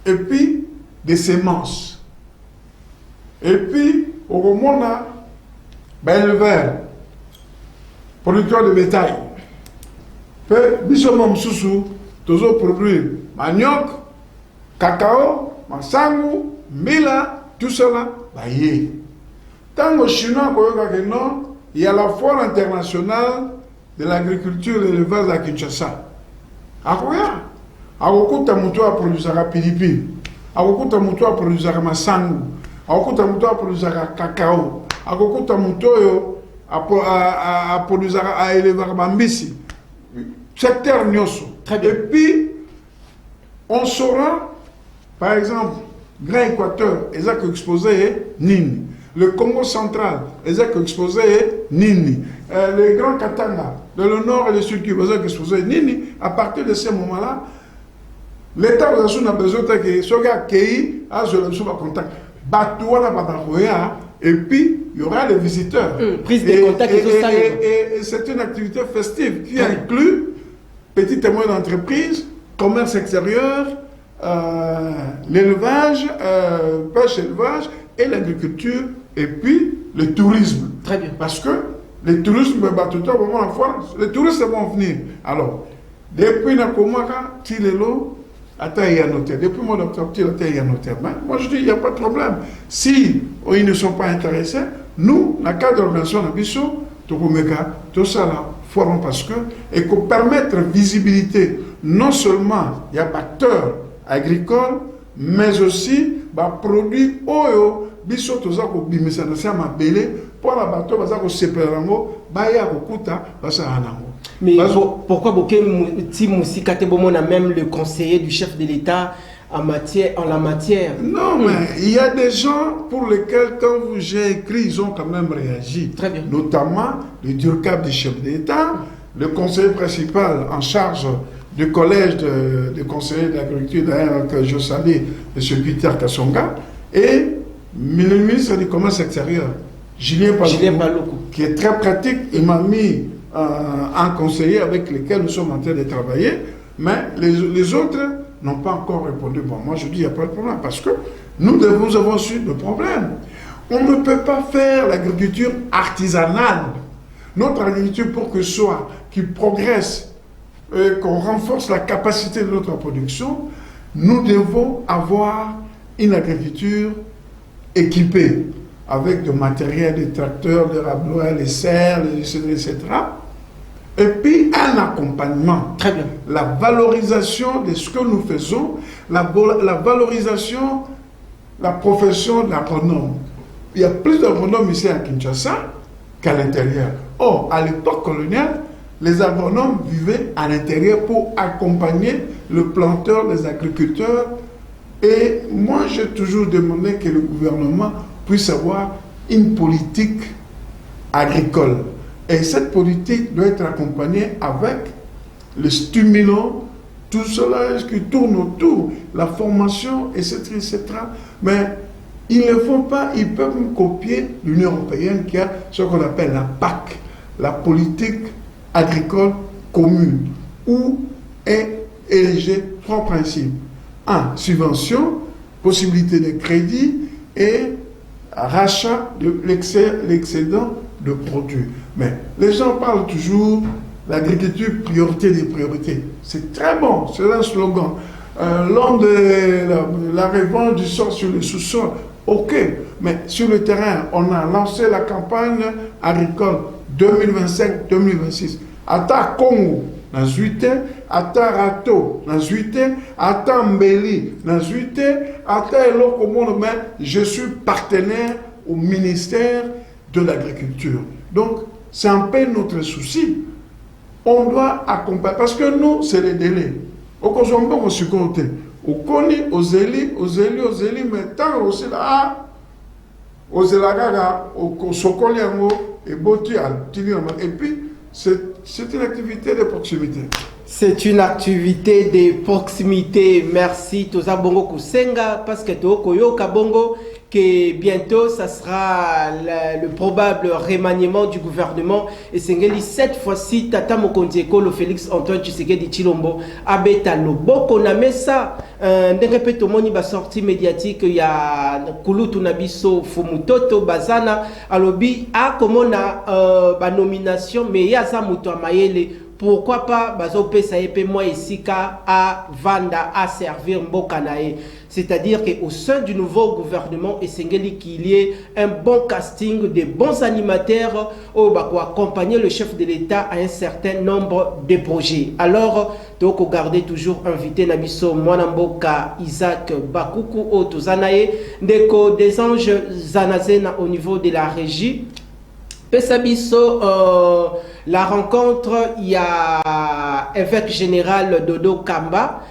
Speaker 2: et puis des semences. Et puis, au moment où on a éleveur, producteur de bétail. Puis, bisomom sousou, toujours produire manioc, cacao, masangu, mila, tout cela, Tant que Chinois, il y a la foire internationale de l'agriculture et de l'élevage à Kinshasa. À quoi? À Okuta Moutoua produisera Pilipi, à Okuta Moutoua produisera Masangu, à Okuta Moutoua produisera cacao, à Okuta Moutoua produisera à élever Bambisi. Secteur Nyoso. Et puis, on saura, par exemple, Grand Équateur, ils ont exposé Nini. Le Congo central, ils ont exposé Nini. Le Grand Katanga, le nord et le sud, ils ont exposé Nini. À partir de ce moment-là, l'État a besoin que ce gars qui a un contact. Et puis, il y aura les visiteurs.
Speaker 1: Prise de contact
Speaker 2: et c'est une activité festive qui inclut petites et moyennes entreprises, commerce extérieur, l'élevage, pêche-élevage et l'agriculture, et puis le tourisme.
Speaker 1: Très bien.
Speaker 2: Parce que le tourisme, les touristes vont venir. Alors, depuis Nakomaka, Tilelo, depuis mon docteur, moi je dis, il n'y a pas de problème. Si ils ne sont pas intéressés, nous, dans le cadre de l'organisation de Bissot, tout ça là, forme parce que, et qu'on permettre visibilité, non seulement il y a acteurs agricoles, mais aussi produits Oyo, Bissot, tout ça, pour bimisa na siama belé, pour la bateau, parce que c'est pérango, baya okuta, basa anango.
Speaker 1: Mais pourquoi Boké Moussika Tebomon a même le conseiller du chef de l'État en la matière?
Speaker 2: Non, mais il y a des gens pour lesquels, quand j'ai écrit, ils ont quand même réagi.
Speaker 1: Très bien.
Speaker 2: Notamment le DURCAP du chef de l'État, le conseiller principal en charge du collège de conseillers d'agriculture, d'ailleurs, que je salue, M. Peter Kassonga, et le ministre du Commerce extérieur, Julien Paluku. qui est très pratique. Il m'a mis un conseiller avec lequel nous sommes en train de travailler, mais les autres n'ont pas encore répondu. Bon, moi je dis, il n'y a pas de problème, parce que nous avons su le problème. On ne peut pas faire l'agriculture artisanale. Notre agriculture, pour que ce soit, qui progresse, qu'on renforce la capacité de notre production, nous devons avoir une agriculture équipée, avec du matériel, des tracteurs, des rabloirs, les serres, etc. Et puis un accompagnement.
Speaker 1: Très bien.
Speaker 2: La valorisation de ce que nous faisons, la valorisation de la profession d'agronome. Il y a plus d'agronomes ici à Kinshasa qu'à l'intérieur. Or, à l'époque coloniale, les agronomes vivaient à l'intérieur pour accompagner le planteur, les agriculteurs. Et moi, j'ai toujours demandé que le gouvernement puisse avoir une politique agricole. Et cette politique doit être accompagnée avec le stimulant, tout cela qui tourne autour, la formation, etc., etc. Mais ils ne font pas, ils peuvent copier l'Union européenne qui a ce qu'on appelle la PAC, la politique agricole commune, où est érigé trois principes. Un, subvention, possibilité de crédit et rachat de l'excédent de produits. Mais les gens parlent toujours l'agriculture priorité des priorités. C'est très bon, c'est un slogan. Lors de la revente du sol sur le sous-sol, ok, mais sur le terrain, on a lancé la campagne agricole 2025-2026. Ata Congo, dans 8 ans, Ata Rato, dans 8 ans, Ata Mbeli, dans 8 ans, Ata Eloko Monde, mais je suis partenaire au ministère de l'Agriculture. Donc, c'est un peu notre souci. On doit accompagner, parce que nous, c'est les délais. Au Kozombo, on se compte. Au Koni, aux élis, mais tant aussi là, aux élagaga, au Sokoliango, et Boti, et puis, c'est une activité de proximité.
Speaker 1: C'est une activité de proximité. Merci, Toza Bongo Kusenga, parce que Tokoyo Kabongo, que bientôt, ça sera le probable remaniement du gouvernement. Et Sengeli, cette fois-ci, Tata Mokondieko, le Félix Antoine Tshisekedi Tshilombo, Abeta Loboko, on a mis ça. D'un répète, moni ba sortie médiatique, il y a Kulutu Nabiso, Fumutoto, Bazana, Alobi, a comme on a ba nomination, mais il y a ça, Mouto Mayele. Pourquoi pas bazo pesa epe moi ici à vanda à servir mbokanae. C'est-à-dire qu'au sein du nouveau gouvernement, Essengeli qu'il y ait un bon casting de bons animateurs pour accompagner le chef de l'État à un certain nombre de projets. Alors, donc garder toujours invité Nabiso Mwanamboka Isaac Bakuku Otozanae, Ndeko des Anges Zanazena au niveau de la régie. Pesabiso, la rencontre, il y a évêque général Dodo Kamba,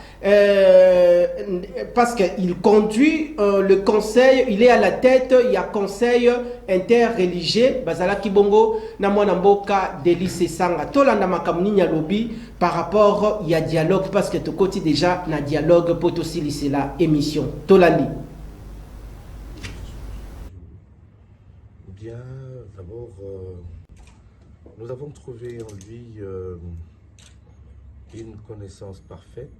Speaker 1: parce qu'il conduit le conseil, il est à la tête, il y a conseil interreligieux, Bazala Kibongo, Namwanamboka, Delice Sanga, Tolanda Makamuni Lobby, par rapport, il y a dialogue, parce que tout côté déjà, na dialogue, pour aussi lisser la émission. Tolandi.
Speaker 3: Bien, d'abord, nous avons trouvé en lui une connaissance parfaite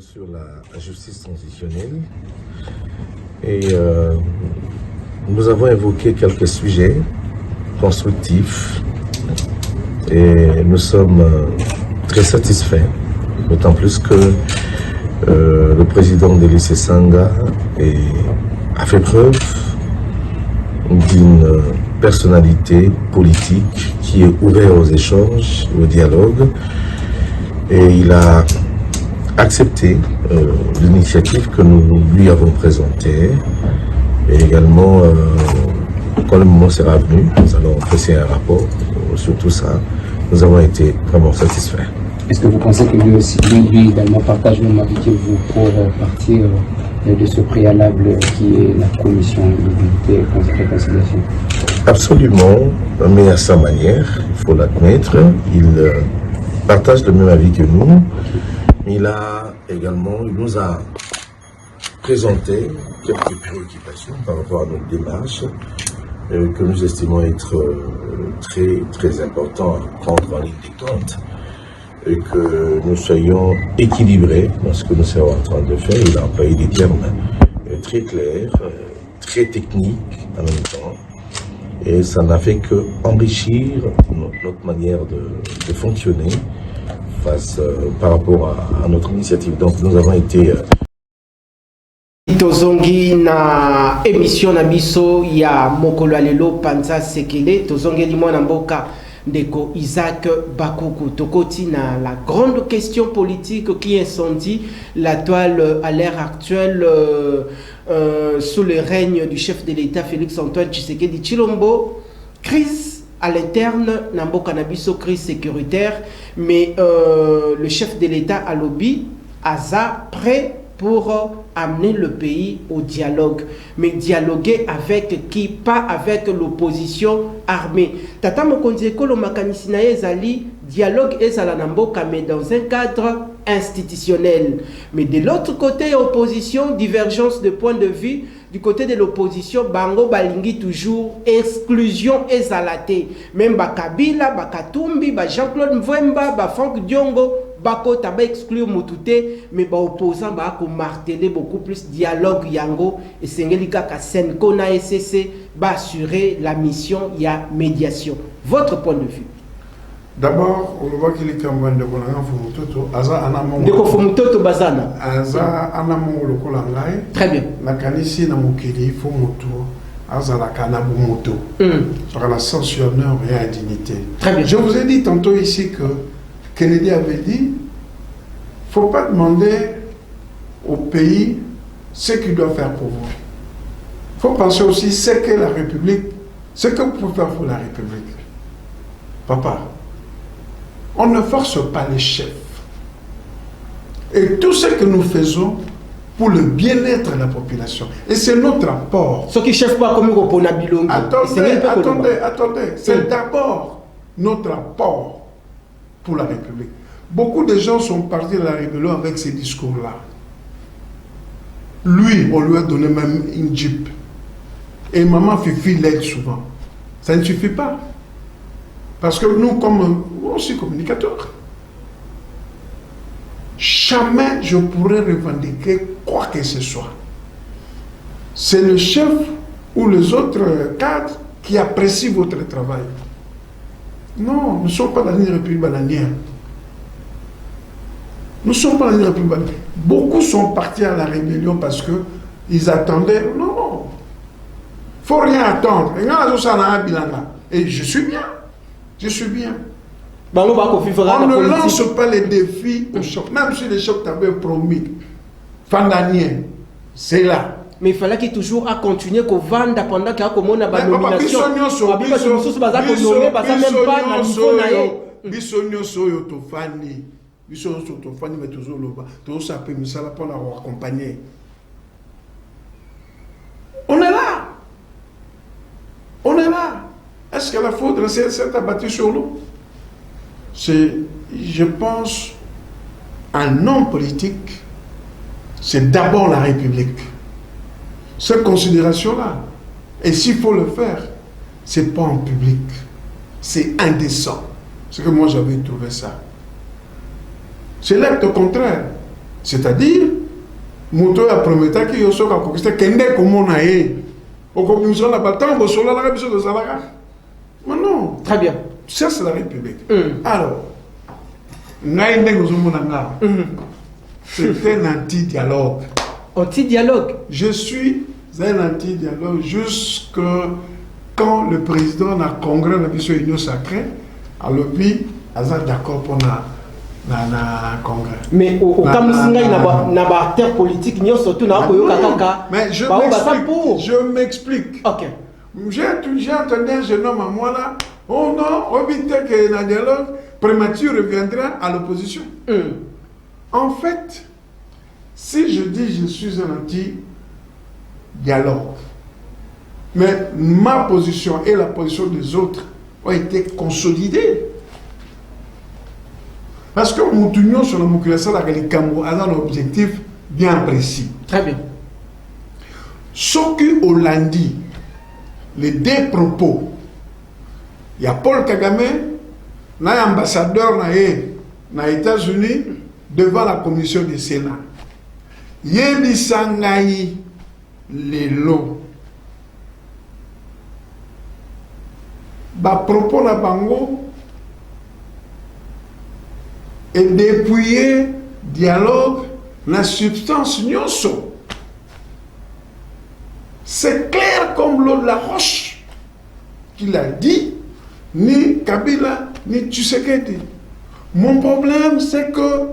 Speaker 3: sur la justice transitionnelle et nous avons évoqué quelques sujets constructifs et nous sommes très satisfaits, d'autant plus que le président Delice Sanga a fait preuve d'une personnalité politique qui est ouverte aux échanges, au dialogue, et il a accepté l'initiative que nous lui avons présentée, et également quand le moment sera venu, nous allons presser un rapport sur tout ça. Nous avons été vraiment satisfaits.
Speaker 4: Est-ce que vous pensez que lui aussi, lui également partage le même avis que vous pour partir de ce préalable qui est la commission de vérité et réconciliation?
Speaker 3: Absolument, mais à sa manière, il faut l'admettre. Il partage le même avis que nous. Il nous a présenté quelques préoccupations par rapport à notre démarche. que nous estimons être très important à prendre en ligne de compte, et que nous soyons équilibrés dans ce que nous sommes en train de faire. Il a employé des termes très clairs, très techniques en même temps, et ça n'a fait qu'enrichir notre manière de fonctionner par rapport à notre initiative. Donc nous avons été...
Speaker 1: Tozongi na émission na biso ya mokolo lelo panza sekele tozongi limwa na mboka ndeko Isaac Bakuku tokoti na la grande question politique qui incendie la toile à l'ère actuelle sous le règne du chef de l'État Félix Antoine Tshisekedi Tshilombo. Crise à l'interne na mboka na biso, crise sécuritaire, mais le chef de l'État a lobby aza prêt pour amener le pays au dialogue. Mais dialoguer avec qui? Pas avec l'opposition armée. Tata Mokonzi Ekolo makanisi na ezali dialogue ezala na mboka, mais dans un cadre institutionnel. Mais de l'autre côté, opposition, divergence de point de vue. Du côté de l'opposition, Bango Balingi toujours exclusion ezalate. Même Bakabila, Bakatumbi, Jean-Claude Mvemba, Franck Diongo, Bako taba exclure Mutute, mais ba opposant ba ko marteler beaucoup plus dialogue yango et Sengelika ka Senko na SCC ba assurer la mission ya médiation. Votre point de vue?
Speaker 2: D'abord, on voit qu'il est comme un de Fumutoto, Aza Anamon.
Speaker 1: De Fumutoto Bazana.
Speaker 2: Aza Anamon le Kolangai.
Speaker 1: Très bien.
Speaker 2: La Kanisi Namukiri, Fumuto, Aza la Kanabumoto. Sur la sens honneur et à dignité.
Speaker 1: Très bien.
Speaker 2: Je vous ai dit tantôt ici que Kennedy avait dit, il ne faut pas demander au pays ce qu'il doit faire pour vous. Il faut penser aussi ce qu'est la République, ce que vous pouvez faire pour la République. Papa, on ne force pas les chefs. Et tout ce que nous faisons pour le bien-être de la population. Et c'est notre apport.
Speaker 1: Ce qui chef pas comme Bilongo.
Speaker 2: Attendez. C'est d'abord notre apport pour la République. Beaucoup de gens sont partis de la rébellion avec ces discours-là. Lui, on lui a donné même une jeep. Et maman Fifi l'aide souvent. Ça ne suffit pas. Parce que nous, comme aussi communicateurs, jamais je pourrais revendiquer quoi que ce soit. C'est le chef ou les autres cadres qui apprécient votre travail. Non, nous ne sommes pas dans une république bananière. Nous ne sommes pas dans une république bananière. Beaucoup sont partis à la rébellion parce qu'ils attendaient. Non. Il ne faut rien attendre. Et je suis bien. Je suis bien. On ne lance pas les défis au choc. Même si les chocs t'avaient promis. Fandanien, c'est là.
Speaker 1: Mais il fallait qu'il toujours à continuer qu'on vende pendant qu'il y a comme une nomination.
Speaker 2: On est là. On est là. Est-ce que la faute s'est abattue sur nous? Je pense, un homme politique, c'est d'abord la République. Cette considération-là. Et s'il faut le faire, c'est pas en public. C'est indécent. C'est que moi j'avais trouvé ça. C'est l'acte contraire. C'est-à-dire, Mouto a promis qu'il y a un conquisté, qu'il y a mais non.
Speaker 1: Très bien.
Speaker 2: Ça, c'est la République. Alors, c'est un anti-dialogue.
Speaker 1: Anti-dialogue.
Speaker 2: Je suis un anti-dialogue jusque quand le président a congrès la mission Union Sacrée, alors lui, il est d'accord pour na congrès.
Speaker 1: Mais au Kamsinga, il n'y a pas de politique, il y a surtout
Speaker 2: mais je m'explique.
Speaker 1: Ok.
Speaker 2: J'ai entendu un jeune homme à moi là, oh non, on dit que le dialogue prématuré reviendra à l'opposition. En fait, si je dis je suis un anti-dialogue, mais ma position et la position des autres ont été consolidées. Parce que nous tenions sur la population avec les Cameroun à un objectif bien précis.
Speaker 1: Très bien.
Speaker 2: Ce qui Hollandi, les deux propos. Il y a Paul Kagame, ambassadeur na États-Unis, devant la commission du Sénat. Yebisangaï lelo. Ba propos na bango et dépouiller dialogue na substance nyonso. C'est clair comme l'eau de la roche qu'il a dit, ni Kabila, ni Tshisekedi. Mon problème, c'est que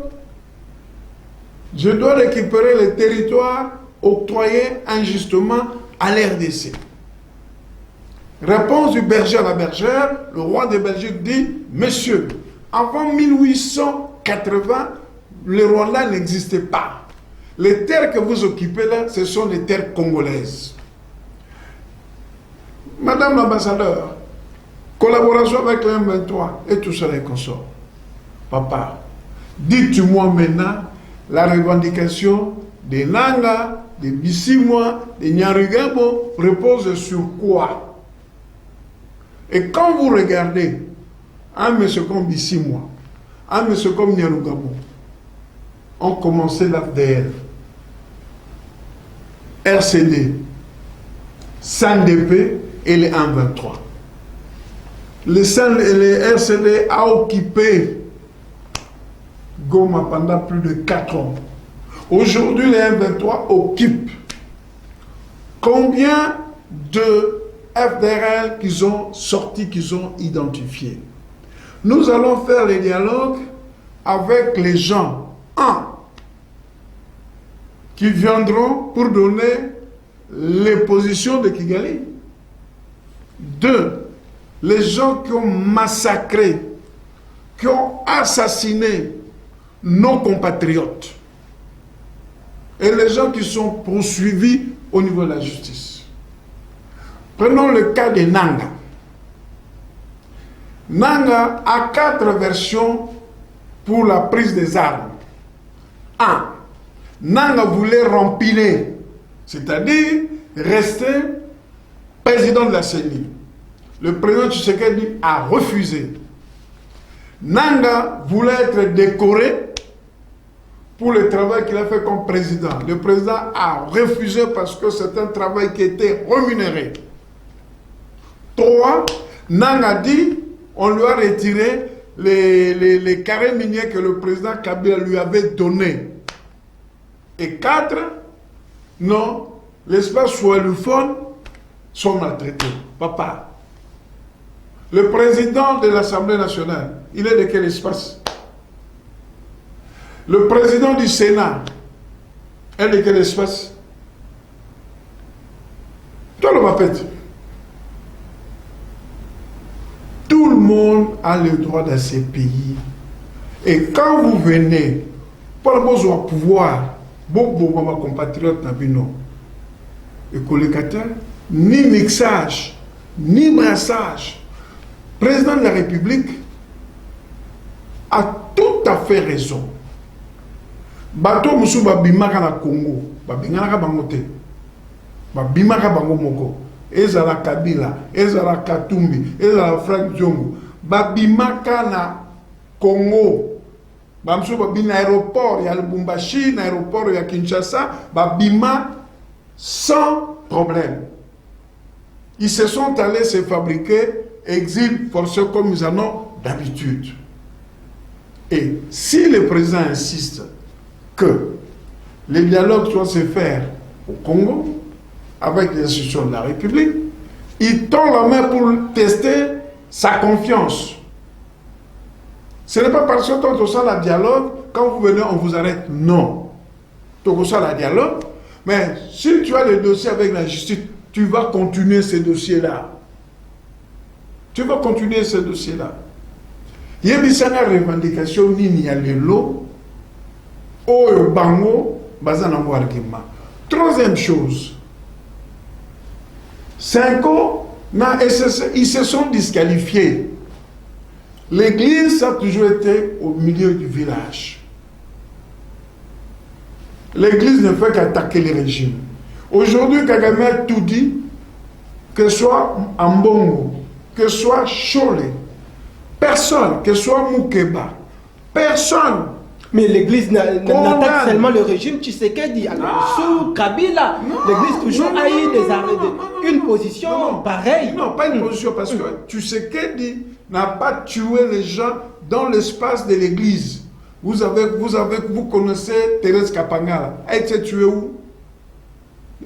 Speaker 2: je dois récupérer les territoires octroyés injustement à l'RDC. Réponse du berger à la bergère, le roi de Belgique dit, monsieur, avant 1880, le Rwanda n'existait pas. Les terres que vous occupez là, ce sont les terres congolaises. Madame l'ambassadeur, collaboration avec le M23 et tout ça les consorts. Papa, dites-moi maintenant la revendication des Nanga, des Bissimwa, des Nyarugabo repose sur quoi? Et quand vous regardez un monsieur comme Bissimwa, un monsieur comme Nyarugabo, ont commencé l'AFDL, RCD, SANDP et les 1-23. Les RCD a occupé Goma pendant plus de 4 ans. Aujourd'hui, les M23 occupent combien de FDRL qu'ils ont sortis, qu'ils ont identifiés. Nous allons faire les dialogues avec les gens, qui viendront pour donner les positions de Kigali. 2, les gens qui ont massacré, qui ont assassiné nos compatriotes et les gens qui sont poursuivis au niveau de la justice. Prenons le cas de Nanga. Nanga a 4 versions pour la prise des armes. 1. Nanga voulait rempiler, c'est-à-dire rester président de la CENI. Le président Tshisekedi a refusé. Nanga voulait être décoré pour le travail qu'il a fait comme président. Le président a refusé parce que c'est un travail qui était rémunéré. 3. Nanga dit, on lui a retiré les carrés miniers que le président Kabila lui avait donnés. Et 4, non, l'espace swahiliphone sont maltraités. Papa, le président de l'Assemblée nationale, il est de quel espace? Le président du Sénat est de quel espace? Toi le papette. Tout le monde a le droit dans ces pays. Et quand vous venez, pour le pouvoir, beaucoup de compatriotes n'abinent. Et collecataire, ni mixage, ni brassage. Le président de la République a tout à fait raison. Bato musu babimaka na Congo, babingana bangote. Babimaka bango moko. Ezala Kabila, ezala Katumbi, ezala Frank Diongo. Babimaka na Congo. Bamsu babina aéroport ya Lubumbashi, na aéroport ya Kinshasa, babima sans problème. Ils se sont allés se fabriquer exil forcé comme nous en avons d'habitude. Et si le président insiste que les dialogues doivent se faire au Congo avec les institutions de la République, il tend la main pour tester sa confiance. Ce n'est pas parce que quand on sent le dialogue, quand vous venez, on vous arrête. Non. On sent le dialogue, mais si tu as le dossier avec la justice, tu vas continuer ce dossier-là. Tu vas continuer ce dossier-là. Il y a une revendication nini ya lelo au bango bazana argument. Troisième chose, 5 ans, ils se sont disqualifiés. L'église a toujours été au milieu du village. L'église ne fait qu'attaquer les régimes. Aujourd'hui, Kagame a tout dit que ce soit Ambongo, que ce soit Cholé, personne, que ce soit Moukeba, personne.
Speaker 1: Mais l'église n'attaque seulement le régime Tshisekedi. Alors, sous Kabila, l'église toujours a eu une position pareille.
Speaker 2: Non, pas une position, parce que Tshisekedi n'a pas tué les gens dans l'espace de l'église. Vous connaissez Thérèse Kapangala. Elle s'est tuée où?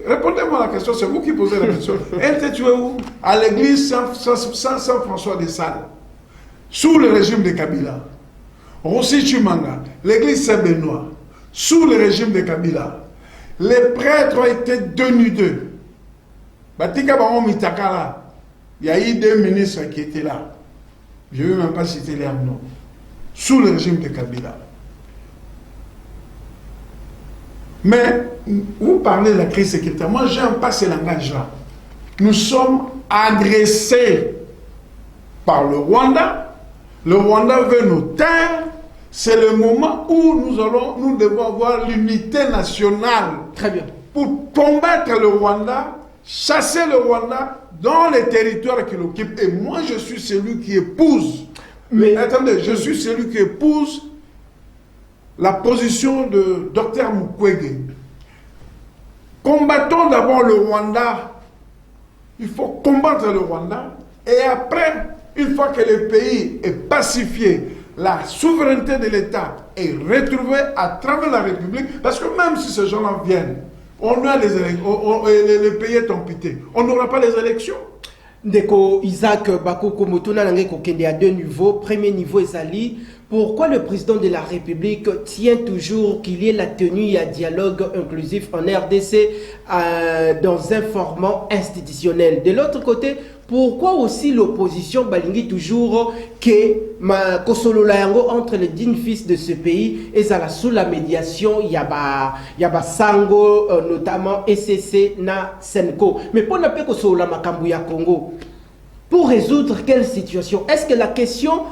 Speaker 2: Répondez-moi à la question, c'est vous qui posez la question. Elle s'est tuée où? À l'église Saint-François de Sales, sous le régime de Kabila. Rossi Chumanga, l'église Saint-Benoît, sous le régime de Kabila. Les prêtres ont été dénudés. Batika Baron Mitakala, il y a eu 2 ministres qui étaient là. Je ne vais même pas citer les noms. Sous le régime de Kabila. Mais vous parlez de la crise sécuritaire. Moi, j'aime pas ce langage-là. Nous sommes agressés par le Rwanda. Le Rwanda veut nous taire. C'est le moment où nous devons avoir l'unité nationale.
Speaker 1: Très bien.
Speaker 2: Pour combattre le Rwanda, chasser le Rwanda dans les territoires qu'il occupe. Et moi, je suis celui qui épouse. Mais attendez, je suis celui qui épouse la position de Dr Mukwege. Combattons d'abord le Rwanda. Il faut combattre le Rwanda. Et après, une fois que le pays est pacifié, la souveraineté de l'État est retrouvée à travers la République, parce que même si ces gens-là viennent, on a les élections, le pays est amputé, on n'aura pas les élections.
Speaker 1: Ndeko Isaac Bakoko Motona Nangé Kokende à 2 niveaux. Premier niveau Ezali. Pourquoi le président de la République tient toujours qu'il y ait la tenue à dialogue inclusif en RDC dans un format institutionnel? De l'autre côté, pourquoi aussi l'opposition balingi toujours que ma kosolola yango entre les 10 fils de ce pays et ça sous la médiation yaba sango notamment SCC na Senko? Mais pour ne pas kosolola makambu ya Congo, pour résoudre quelle situation? Est-ce que la question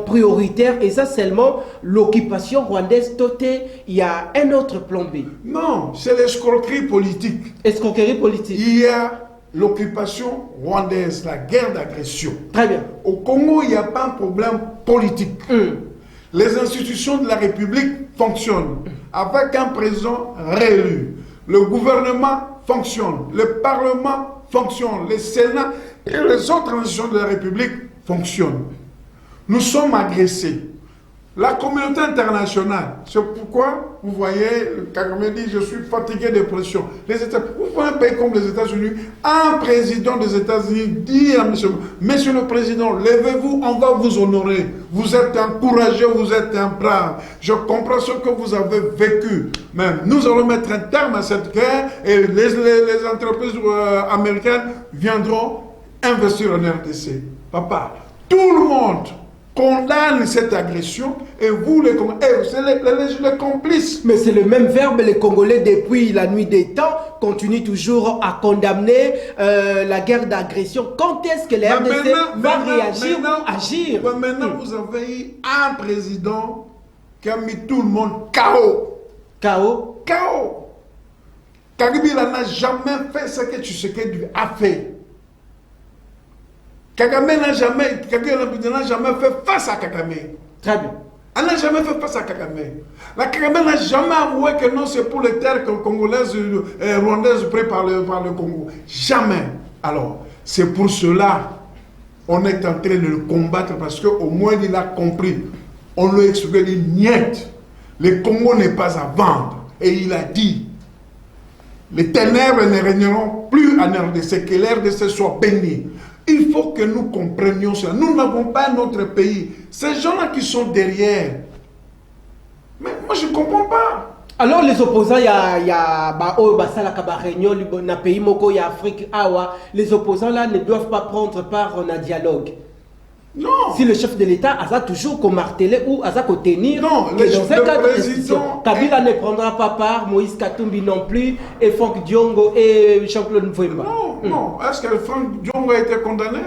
Speaker 1: prioritaire est ça seulement l'occupation rwandaise totée? Il y a un autre plan B?
Speaker 2: Non, c'est l'escroquerie politique.
Speaker 1: Escroquerie politique.
Speaker 2: Il y a l'occupation rwandaise, la guerre d'agression.
Speaker 1: Très bien.
Speaker 2: Au Congo, il n'y a pas un problème politique. Les institutions de la République fonctionnent avec un président réélu. Le gouvernement fonctionne, le Parlement fonctionne, le Sénat et les autres institutions de la République fonctionnent. Nous sommes agressés. La communauté internationale, c'est pourquoi vous voyez, Kagame dit, je suis fatigué de pression. Vous voyez un pays comme les États-Unis, un président des États-Unis dit à monsieur le Président, levez-vous, on va vous honorer. Vous êtes un courageux, vous êtes un brave. Je comprends ce que vous avez vécu. Mais nous allons mettre un terme à cette guerre et les entreprises américaines viendront investir en RDC. Papa, tout le monde condamne cette agression et vous les complices.
Speaker 1: Mais c'est le même verbe, les Congolais depuis la nuit des temps continuent toujours à condamner la guerre d'agression. Quand est-ce que les RDC va réagir ou agir?
Speaker 2: Maintenant, vous avez eu un président qui a mis tout le monde KO.
Speaker 1: KO?
Speaker 2: KO. Kabila n'a jamais fait ce que Tshisekedi a fait. Kagame n'a jamais fait face à Kagame.
Speaker 1: Très bien.
Speaker 2: Elle n'a jamais fait face à Kagame. La Kagame n'a jamais avoué que non, c'est pour les terres congolaises et rwandaises prises par le Congo. Jamais. Alors, c'est pour cela on est en train de le combattre parce qu'au moins il a compris. On lui a expliqué, niet. Le Congo n'est pas à vendre. Et il a dit, les ténèbres ne régneront plus en RDC, que l'RDC soit béni. Il faut que nous comprenions cela. Nous n'avons pas notre pays. Ces gens-là qui sont derrière. Mais moi, je ne comprends pas.
Speaker 1: Alors les opposants, il y a réunion dans pays moko, il y a Afrique, les opposants là ne doivent pas prendre part en un dialogue.
Speaker 2: Non.
Speaker 1: Si le chef de l'État a toujours qu'au marteler ou a qu'au tenir,
Speaker 2: non,
Speaker 1: que dans un cadre de Kabila ne prendra pas part, Moïse Katumbi non plus, et Franck Diongo et Jean-Claude Mvouemba.
Speaker 2: Non, non. Est-ce que Franck Diongo a été condamné?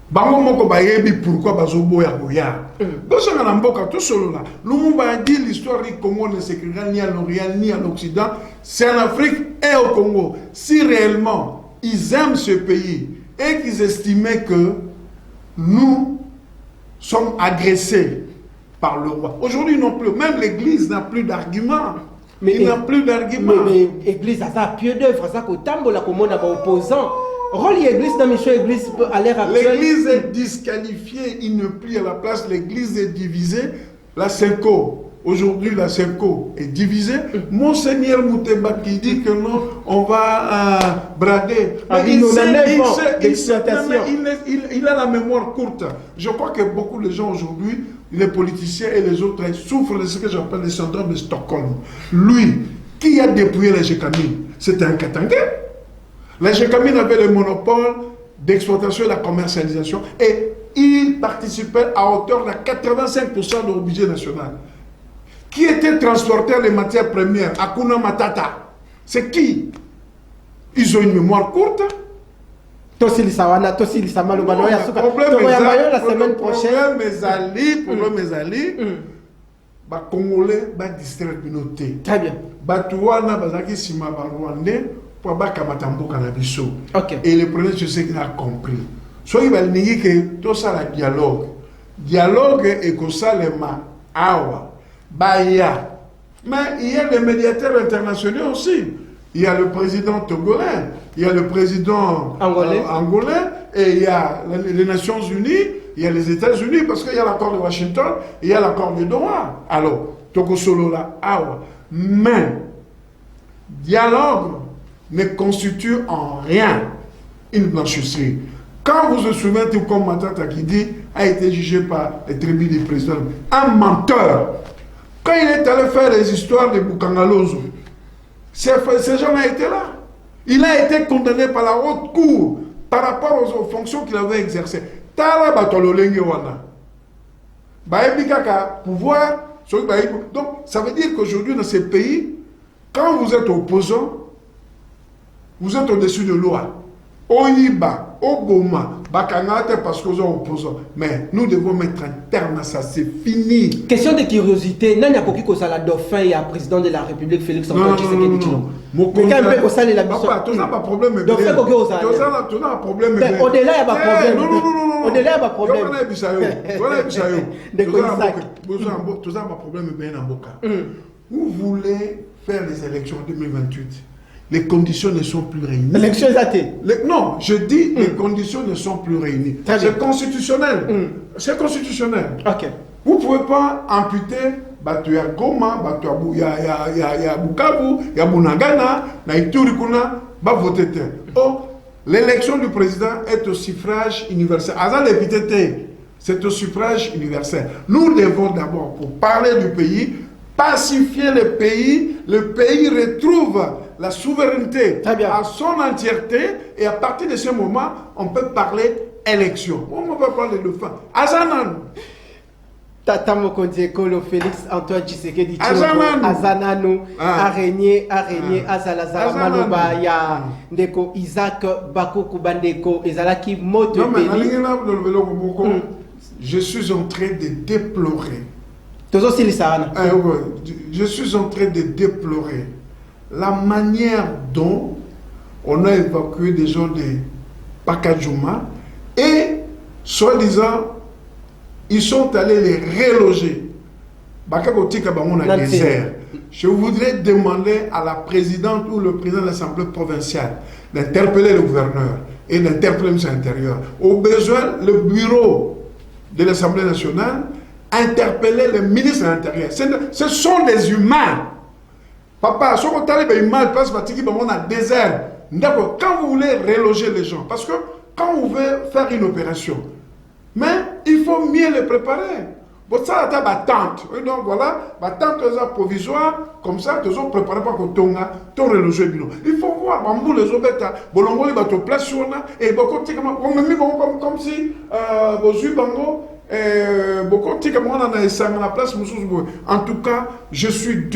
Speaker 2: Bango moko bayebi pourquoi bazoboya boya. Donc ça na mboka tout solo là. Lumumba a dit l'histoire du Congo ne s'écrira ni à l'Orient ni à l'Occident, c'est en Afrique et au Congo. Si réellement ils aiment ce pays et qu'ils estimaient que nous sommes agressés par le roi. Aujourd'hui non plus, même l'église n'a plus d'arguments. Il n'a plus d'arguments.
Speaker 1: Mais l'église a ça pied d'œuvre, ça qu'au tambo la commune a opposant. Rôle l'église dans mission église à l'ère actuelle.
Speaker 2: L'église est disqualifiée, il ne plie à la place, l'église est divisée. La Senko, aujourd'hui la Senko est divisée. Monseigneur Moutemba qui dit que non, on va brader. Mais il a la mémoire courte. Je crois que beaucoup de gens aujourd'hui, les politiciens et les autres, souffrent de ce que j'appelle le syndrome de Stockholm. Lui, qui a dépouillé la Gécamine, c'était un Katangais. La Gécamine avait le monopole d'exploitation et de la commercialisation et il participait à hauteur de 85% de leur budget national. Qui était transporteur des matières premières? Hakuna Matata. C'est qui? Ils ont une mémoire courte.
Speaker 1: Problème
Speaker 2: mes alliés. Les Congolais vont distraire la communauté.
Speaker 1: Très bien.
Speaker 2: Okay. Et le premier, je sais qu'il a compris. Soit il va dire que tout ça, le dialogue. Dialogue est comme ça, le awa, baya. Mais il y a des médiateurs internationaux aussi. Il y a le président togolais, il y a le président angolais, et il y a les Nations Unies, il y a les États-Unis, parce qu'il y a l'accord de Washington, il y a l'accord de Doha. Alors, Togo Solo là, awa. Mais, dialogue ne constitue en rien une blanchisserie. Quand vous vous souvenez, tout comme Matata qui dit, a été jugé par les tribunaux du président, un menteur. Quand il est allé faire les histoires de Bukangalozo, ces gens-là étaient là. Il a été condamné par la haute cour par rapport aux fonctions qu'il avait exercées. Tala batololenge wana. Baebika pouvoir. Donc, ça veut dire qu'aujourd'hui, dans ces pays, quand vous êtes opposant, vous êtes au-dessus de loi. Oyiba, Oboma, Bakangate parce que vous êtes opposants. Mais nous devons mettre un terme à ça, c'est fini.
Speaker 1: Question de curiosité, Nanya Koki Kosala Dauphin et président de la République Félix Antoine Tshisekedi Tshilombo. Mais quand même Kosala la mission.
Speaker 2: Papa, tu n'as pas de problème.
Speaker 1: Dauphin Koki Osala.
Speaker 2: Tu n'as pas de problème.
Speaker 1: Au-delà, il y a pas de problème.
Speaker 2: Non.
Speaker 1: Au-delà, il y a pas de problème.
Speaker 2: Tu n'as pas de problème. Vous voulez faire les élections en 2028. Les conditions ne sont plus réunies.
Speaker 1: L'élection est athée.
Speaker 2: Non, je dis les conditions ne sont plus réunies. C'est constitutionnel. C'est constitutionnel.
Speaker 1: Ok.
Speaker 2: Vous ne pouvez pas amputer Batu ya Goma, Batu ya Bukavu, ya Bunagana, na Ituri kuna, ba voter. Oh, l'élection du président est au suffrage universel. Azal épithète, c'est au suffrage universel. Nous devons d'abord, pour parler du pays, pacifier le pays retrouve la souveraineté à son entièreté et à partir de ce moment, on peut parler élection. On peut parler de fin. Azanan.
Speaker 1: Tata Mokonzi Kolo Félix Antoine Tshisekedi Tshilombo Azananu araignée Azalazar Maloba ya ndeko Isaac Bakoko Bandeko ezalaki moto pays.
Speaker 2: Je suis en train de déplorer. Je suis en train de déplorer la manière dont on a évacué des gens de Pakadjouma et, soi-disant, ils sont allés les reloger. Je voudrais demander à la présidente ou le président de l'Assemblée provinciale d'interpeller le gouverneur et d'interpeller le ministre de l'Intérieur. Au besoin, le bureau de l'Assemblée nationale, interpeller le ministre de l'Intérieur. Ce sont des humains. Papa, si vous avez une mal place, on a désert. Quand vous voulez reloger les gens, parce que quand vous voulez faire une opération, mais il faut mieux les préparer. Bon, ça, c'est ma tente. Donc voilà, ma tente provisoire, comme ça, tu as préparé pour que tu reloger. Il faut voir, les obétas, bolongo, les bateaux place, et beaucoup de comme si, en tout cas, je suis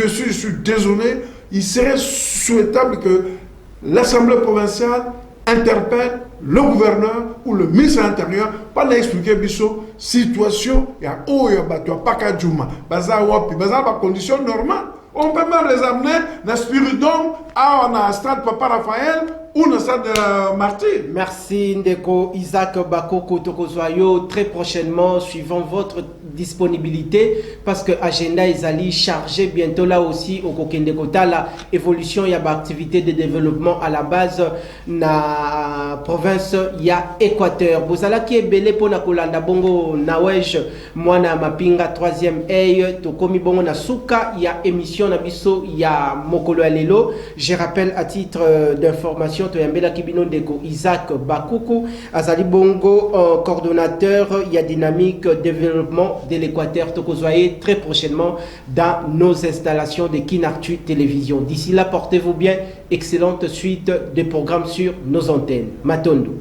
Speaker 2: désolé. Il serait souhaitable que l'Assemblée provinciale interpelle le gouverneur ou le ministre de l'Intérieur pour l'expliquer la situation. Il y a pas Djouma, bazar conditions normales. On peut même les amener dans Spiridon, à un stade Papa Raphaël ou dans le stade Martyr.
Speaker 1: Merci Ndeko Isaac Bakoko Tokozoyo. Très prochainement, suivant votre disponibilité, parce que agenda est allé chargé bientôt là aussi au Kokendekota, la évolution, il y a activité de développement à la base na province il y a Équateur. Bozala qui est belé pour na kolanda bongo nawej mwana mapinga 3e œil to komi bongo na suka il y a émission na biso il y a mokolo lelo. Je rappelle à titre d'information to yambela kibino ndeko Isaac Bakuku azali bongo coordonnateur il y a dynamique développement de l'Équateur Tokozoye très prochainement dans nos installations de Kinactu Télévision. D'ici là, portez-vous bien. Excellente suite des programmes sur nos antennes. Matondo.